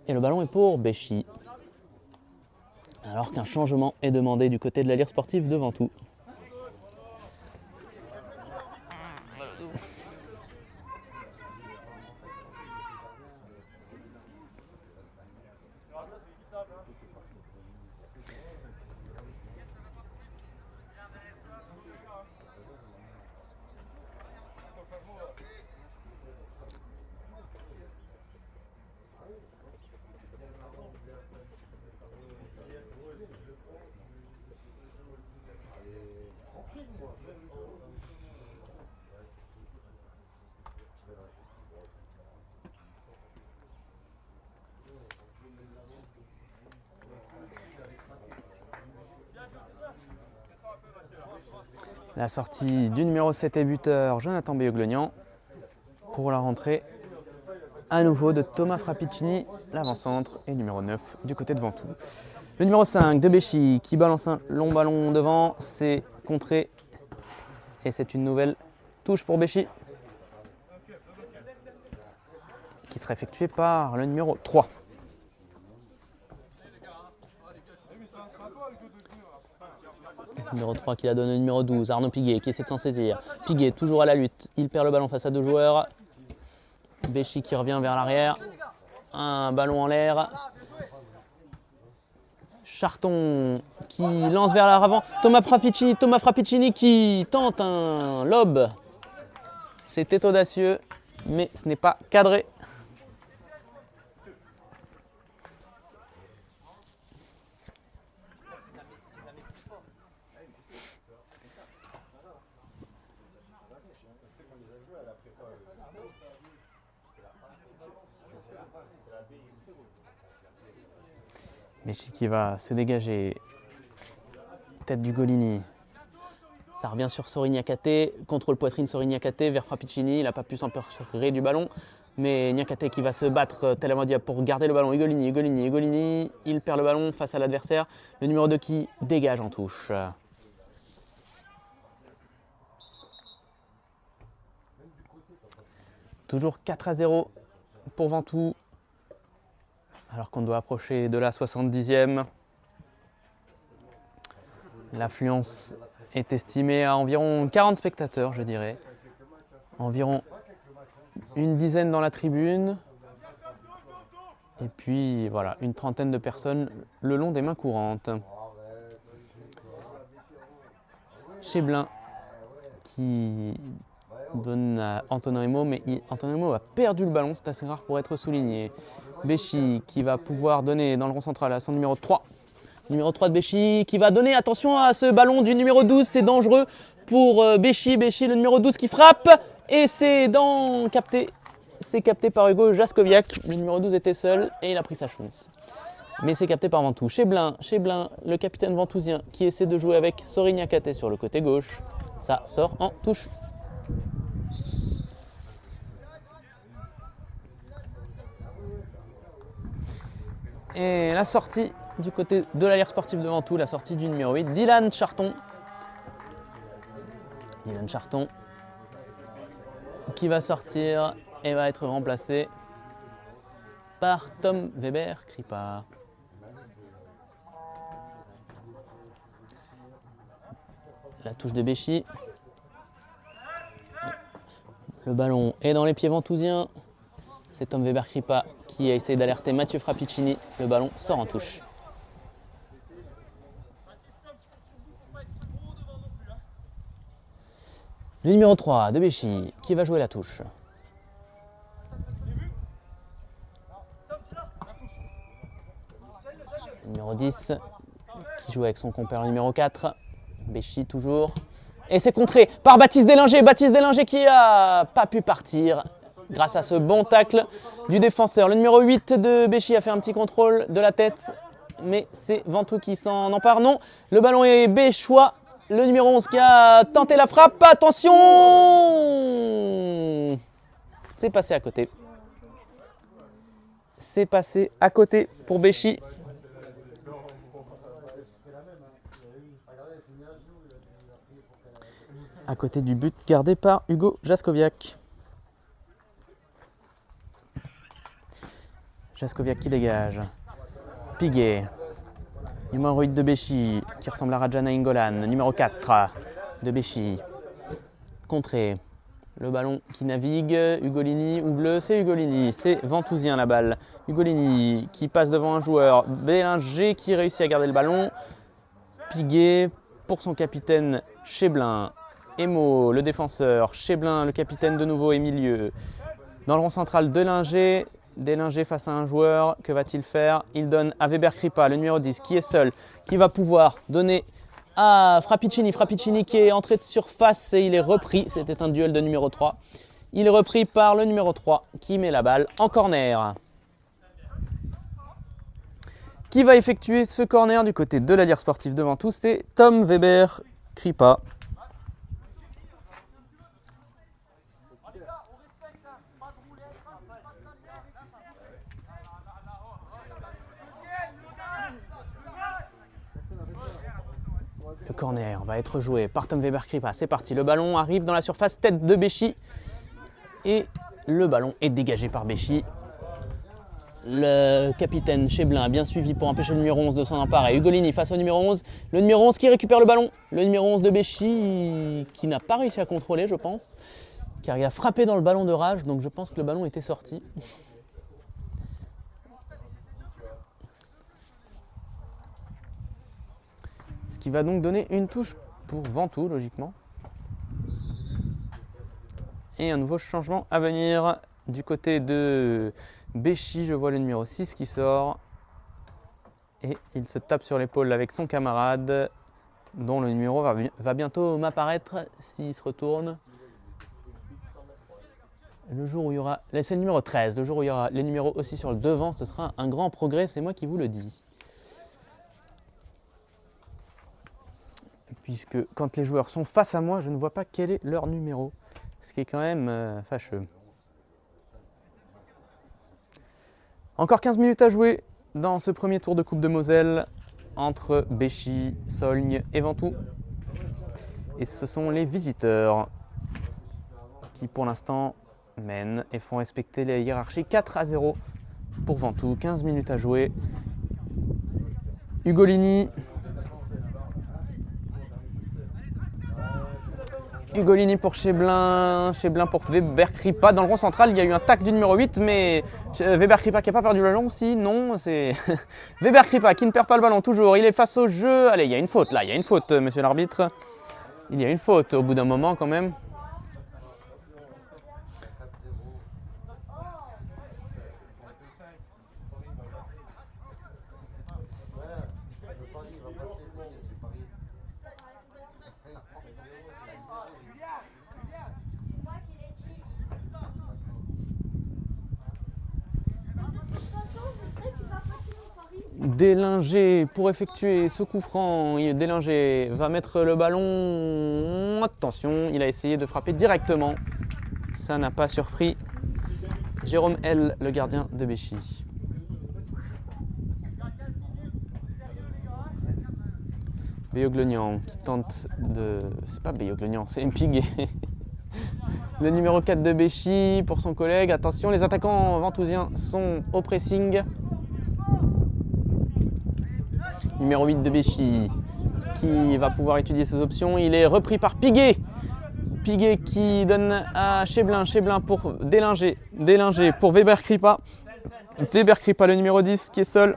Et le ballon est pour Béchy. Alors qu'un changement est demandé du côté de la Lire sportive de Ventoux. La sortie du numéro 7 et buteur Jonathan Beyoglenian pour la rentrée à nouveau de Thomas Frappicini, l'avant-centre, et numéro 9 du côté de Ventoux. Le numéro 5 de Béchy qui balance un long ballon devant, c'est contré et c'est une nouvelle touche pour Béchy qui sera effectuée par le numéro 3. Numéro 3 qui la donne au numéro 12, Arnaud Piguet qui essaie de s'en saisir. Piguet toujours à la lutte, il perd le ballon face à deux joueurs. Béchy qui revient vers l'arrière. Un ballon en l'air. Charton qui lance vers l'avant. Thomas Frappicini qui tente un lob. C'était audacieux, mais ce n'est pas cadré. Béchy qui va se dégager. Tête du Golini. Ça revient sur Sori Niakate. Contrôle poitrine Sori Niakate vers Frappicini. Il n'a pas pu s'emparer du ballon. Mais Niakate qui va se battre tellement diable pour garder le ballon. Ugolini. Il perd le ballon face à l'adversaire. Le numéro 2 qui dégage en touche. Toujours 4-0 pour Ventoux. Alors qu'on doit approcher de la 70e. L'affluence est estimée à environ 40 spectateurs, je dirais. Environ une dizaine dans la tribune. Et puis voilà, une trentaine de personnes le long des mains courantes. Cheblin qui donne à Antonin Emo, mais Antonin Emo a perdu le ballon, c'est assez rare pour être souligné. Béchy qui va pouvoir donner dans le rond central à son numéro 3. Numéro 3 de Béchy qui va donner, attention à ce ballon du numéro 12, c'est dangereux pour Béchy. Béchy, le numéro 12 qui frappe et c'est capté. C'est capté par Hugo Jaskowiak. Le numéro 12 était seul et il a pris sa chance. Mais c'est capté par Ventoux. Cheblin, le capitaine ventousien qui essaie de jouer avec Sori Niakate sur le côté gauche. Ça sort en touche. Et la sortie du côté de l'Alliance sportive de Ventoux, la sortie du numéro 8, Dylan Charton. Dylan Charton qui va sortir et va être remplacé par Tom Weber-Kripa. La touche de Béchy. Le ballon est dans les pieds ventousiens. C'est Tom Weber-Kripa qui a essayé d'alerter Mathieu Frappicini. Le ballon sort en touche. Le numéro 3 de Béchy qui va jouer la touche. Le numéro 10 qui joue avec son compère numéro 4. Béchy toujours. Et c'est contré par Baptiste Délinger. Baptiste Délinger qui n'a pas pu partir grâce à ce bon tacle du défenseur. Le numéro 8 de Béchy a fait un petit contrôle de la tête. Mais c'est Ventoux qui s'en empare. Non, le ballon est béchois. Le numéro 11 qui a tenté la frappe. Attention! C'est passé à côté. C'est passé à côté pour Béchy. À côté du but gardé par Hugo Jaskowiak. Jaskowiak qui dégage. Piguet. Numéro 8 de Béchy qui ressemble à Rajana Ingolan. Numéro 4 de Béchy. Contré. Le ballon qui navigue. Ugolini ou bleu, c'est Ugolini. C'est ventousien la balle. Ugolini qui passe devant un joueur. Bélinger qui réussit à garder le ballon. Piguet pour son capitaine Cheblin. Emo, le défenseur. Cheblin, le capitaine de nouveau et milieu. Dans le rond central, Délinger. Délinger face à un joueur, que va-t-il faire? Il donne à Weber-Kripa, le numéro 10, qui est seul, qui va pouvoir donner à Frappicini. Frappicini qui est entré de surface et il est repris. C'était un duel de numéro 3. Il est repris par le numéro 3 qui met la balle en corner. Qui va effectuer ce corner du côté de l'Alliance sportive de Ventoux? C'est Tom Weber-Kripa. Le corner va être joué par Tom Weber-Kripa. C'est parti, le ballon arrive dans la surface tête de Béchy. Et le ballon est dégagé par Béchy. Le capitaine Cheblin a bien suivi pour empêcher le numéro 11 de s'en emparer. Ugolini face au numéro 11. Le numéro 11 qui récupère le ballon. Le numéro 11 de Béchy qui n'a pas réussi à contrôler, je pense. Car il a frappé dans le ballon de rage. Donc je pense que le ballon était sorti. Ce qui va donc donner une touche pour Ventoux, logiquement. Et un nouveau changement à venir du côté de Béchy. Je vois le numéro 6 qui sort. Et il se tape sur l'épaule avec son camarade, dont le numéro va bientôt m'apparaître s'il se retourne. Le jour où il y aura... C'est le numéro 13. Le jour où il y aura les numéros aussi sur le devant, ce sera un grand progrès, c'est moi qui vous le dis. puisque quand les joueurs sont face à moi, je ne vois pas quel est leur numéro, ce qui est quand même fâcheux. Encore 15 minutes à jouer dans ce premier tour de Coupe de Moselle entre Béchy, Solgne et Ventoux. Et ce sont les visiteurs qui pour l'instant mènent et font respecter la hiérarchie 4-0 pour Ventoux. 15 minutes à jouer. Ugolini. Ugolini pour Cheblin pour Weber Kripa. Dans le rond central, il y a eu un tacle du numéro 8, mais Weber Kripa qui n'a pas perdu le ballon. Si, non, c'est Weber Kripa qui ne perd pas le ballon toujours. Il est face au jeu. Allez, il y a une faute là, il y a une faute, monsieur l'arbitre. Il y a une faute au bout d'un moment quand même. Délinger pour effectuer ce coup franc. Délinger va mettre le ballon. Attention, il a essayé de frapper directement. Ça n'a pas surpris Jérôme L, le gardien de Béchy. Béoglognan qui tente de... C'est pas Béoglognan, c'est Piguet. Le numéro 4 de Béchy pour son collègue. Attention, les attaquants ventousiens sont au pressing. Numéro 8 de Béchy qui va pouvoir étudier ses options. Il est repris par Piguet. Piguet qui donne à Cheblin. Cheblin pour Délinger. Délinger pour Weber Kripa. Weber Kripa, le numéro 10 qui est seul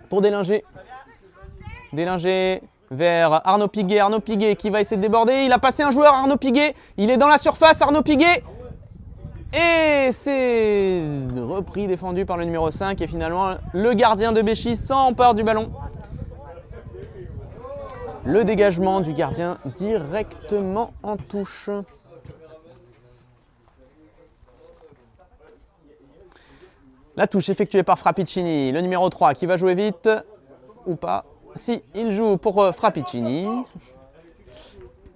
pour Délinger. Délinger vers Arnaud Piguet. Arnaud Piguet qui va essayer de déborder. Il a passé un joueur, Arnaud Piguet. Il est dans la surface, Arnaud Piguet. Et c'est repris, défendu par le numéro 5. Et finalement, le gardien de Béchy s'empare du ballon. Le dégagement du gardien directement en touche. La touche effectuée par Frappicini. Le numéro 3 qui va jouer vite. Ou pas. Si, il joue pour Frappicini.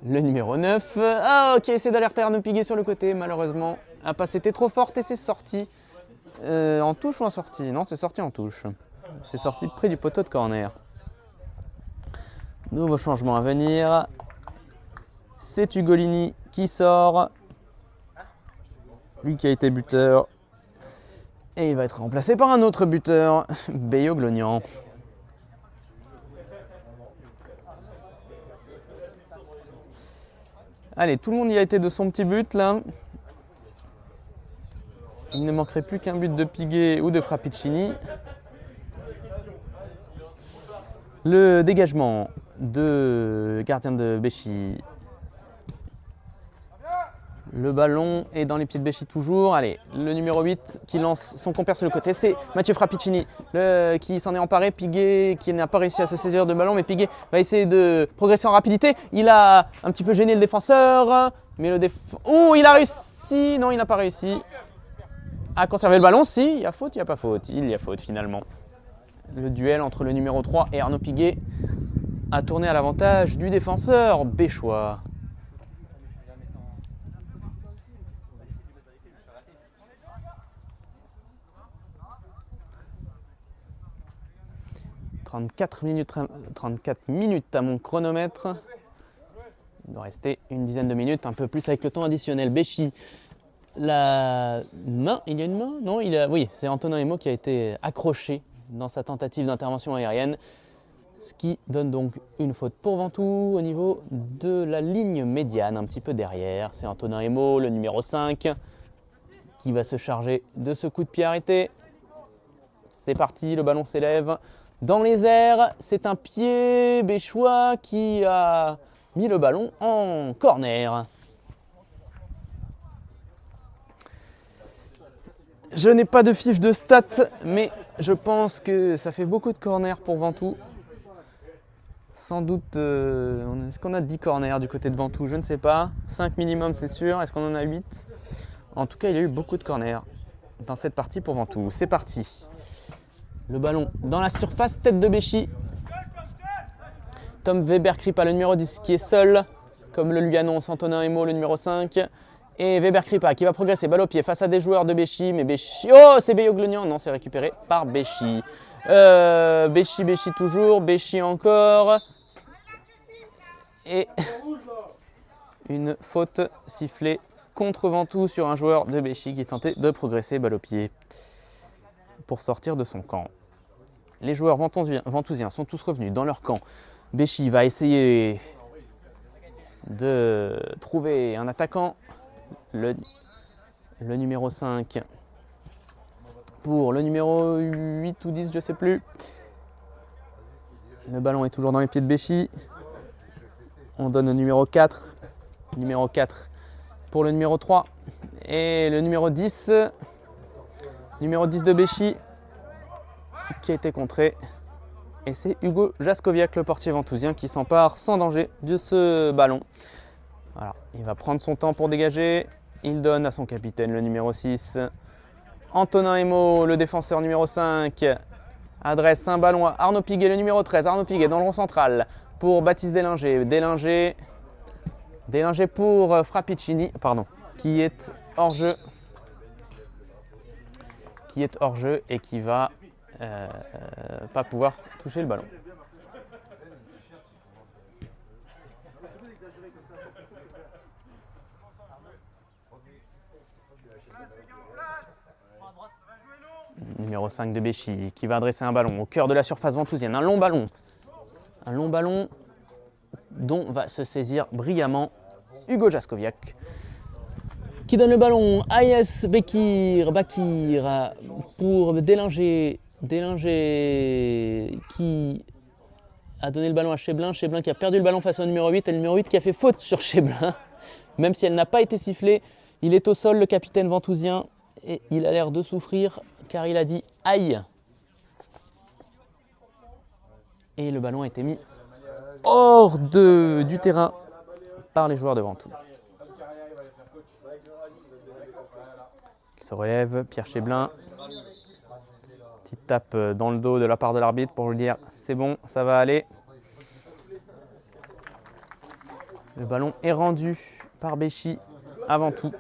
Le numéro 9. Ah, qui a essayé d'alerter Arnaud Piguet sur le côté. Malheureusement, la passe était trop forte et c'est sorti. En touche ou en sortie? Non, c'est sorti en touche. C'est sorti près du poteau de corner. Nouveau changement à venir. C'est Ugolini qui sort. Lui qui a été buteur. Et il va être remplacé par un autre buteur, Béoglognan. Allez, tout le monde y a été de son petit but là. Il ne manquerait plus qu'un but de Piguet ou de Frappicini. Le dégagement de gardien de Béchy. Le ballon est dans les pieds de Béchy toujours. Allez, le numéro 8 qui lance son compère sur le côté, c'est Mathieu Frappicini qui s'en est emparé. Piguet qui n'a pas réussi à se saisir de ballon, mais Piguet va essayer de progresser en rapidité. Il a un petit peu gêné le défenseur, mais oh, il a réussi. Non, il n'a pas réussi à conserver le ballon. Si, il y a faute, il n'y a pas faute. Il y a faute finalement. Le duel entre le numéro 3 et Arnaud Piguet a tourné à l'avantage du défenseur béchois. « 34 minutes à mon chronomètre. Il doit rester une dizaine de minutes, un peu plus avec le temps additionnel. Béchy, la main, il y a une main? Non, oui, c'est Antonin Emo qui a été accroché dans sa tentative d'intervention aérienne. Ce qui donne donc une faute pour Ventoux au niveau de la ligne médiane, un petit peu derrière. C'est Antonin Emo, le numéro 5, qui va se charger de ce coup de pied arrêté. C'est parti, le ballon s'élève dans les airs. C'est un pied béchois qui a mis le ballon en corner. Je n'ai pas de fiche de stats, mais je pense que ça fait beaucoup de corners pour Ventoux. Sans doute, est-ce qu'on a 10 corners du côté de Ventoux? Je ne sais pas. 5 minimum, c'est sûr. Est-ce qu'on en a 8? En tout cas, il y a eu beaucoup de corners dans cette partie pour Ventoux. C'est parti. Le ballon dans la surface, tête de Béchy. Tom Weber-Kripa, le numéro 10, qui est seul, comme le lui annonce Antonin Emo, le numéro 5. Et Weber-Kripa qui va progresser, balle au pied, face à des joueurs de Béchy. Mais Béchy... Oh, c'est Beyoglonian. Non, c'est récupéré par Béchy. Béchy toujours, Béchy encore. Et une faute sifflée contre Ventoux sur un joueur de Béchy qui tentait de progresser, balle au pied, pour sortir de son camp. Les joueurs ventousiens sont tous revenus dans leur camp. Béchy va essayer de trouver un attaquant, le numéro 5 pour le numéro 8 ou 10, je ne sais plus. Le ballon est toujours dans les pieds de Béchy. On donne au numéro 4. Numéro 4 pour le numéro 3. Et le numéro 10. Numéro 10 de Béchy qui a été contré. Et c'est Hugo Jaskowiak, le portier ventousien, qui s'empare sans danger de ce ballon. Voilà, il va prendre son temps pour dégager. Il donne à son capitaine, le numéro 6. Antonin Emo, le défenseur numéro 5, adresse un ballon à Arnaud Piguet, le numéro 13. Arnaud Piguet dans le rond central pour Baptiste Délinger. Délinger pour Frappicini, pardon, qui est hors jeu. Et qui va pas pouvoir toucher le ballon. Numéro 5 de Béchy qui va adresser un ballon au cœur de la surface ventousienne. Un long ballon dont va se saisir brillamment Hugo Jaskowiak, qui donne le ballon à Ayes Bakir pour Délinger qui a donné le ballon à Cheblin. Cheblin qui a perdu le ballon face au numéro 8 et le numéro 8 qui a fait faute sur Cheblin. Même si elle n'a pas été sifflée, il est au sol, le capitaine ventousien, et il a l'air de souffrir car il a dit aïe. Et le ballon a été mis hors du terrain par les joueurs de Ventoux. Il se relève, Pierre Cheblin. Petite tape dans le dos de la part de l'arbitre pour lui dire c'est bon, ça va aller. Le ballon est rendu par Béchy à Ventoux.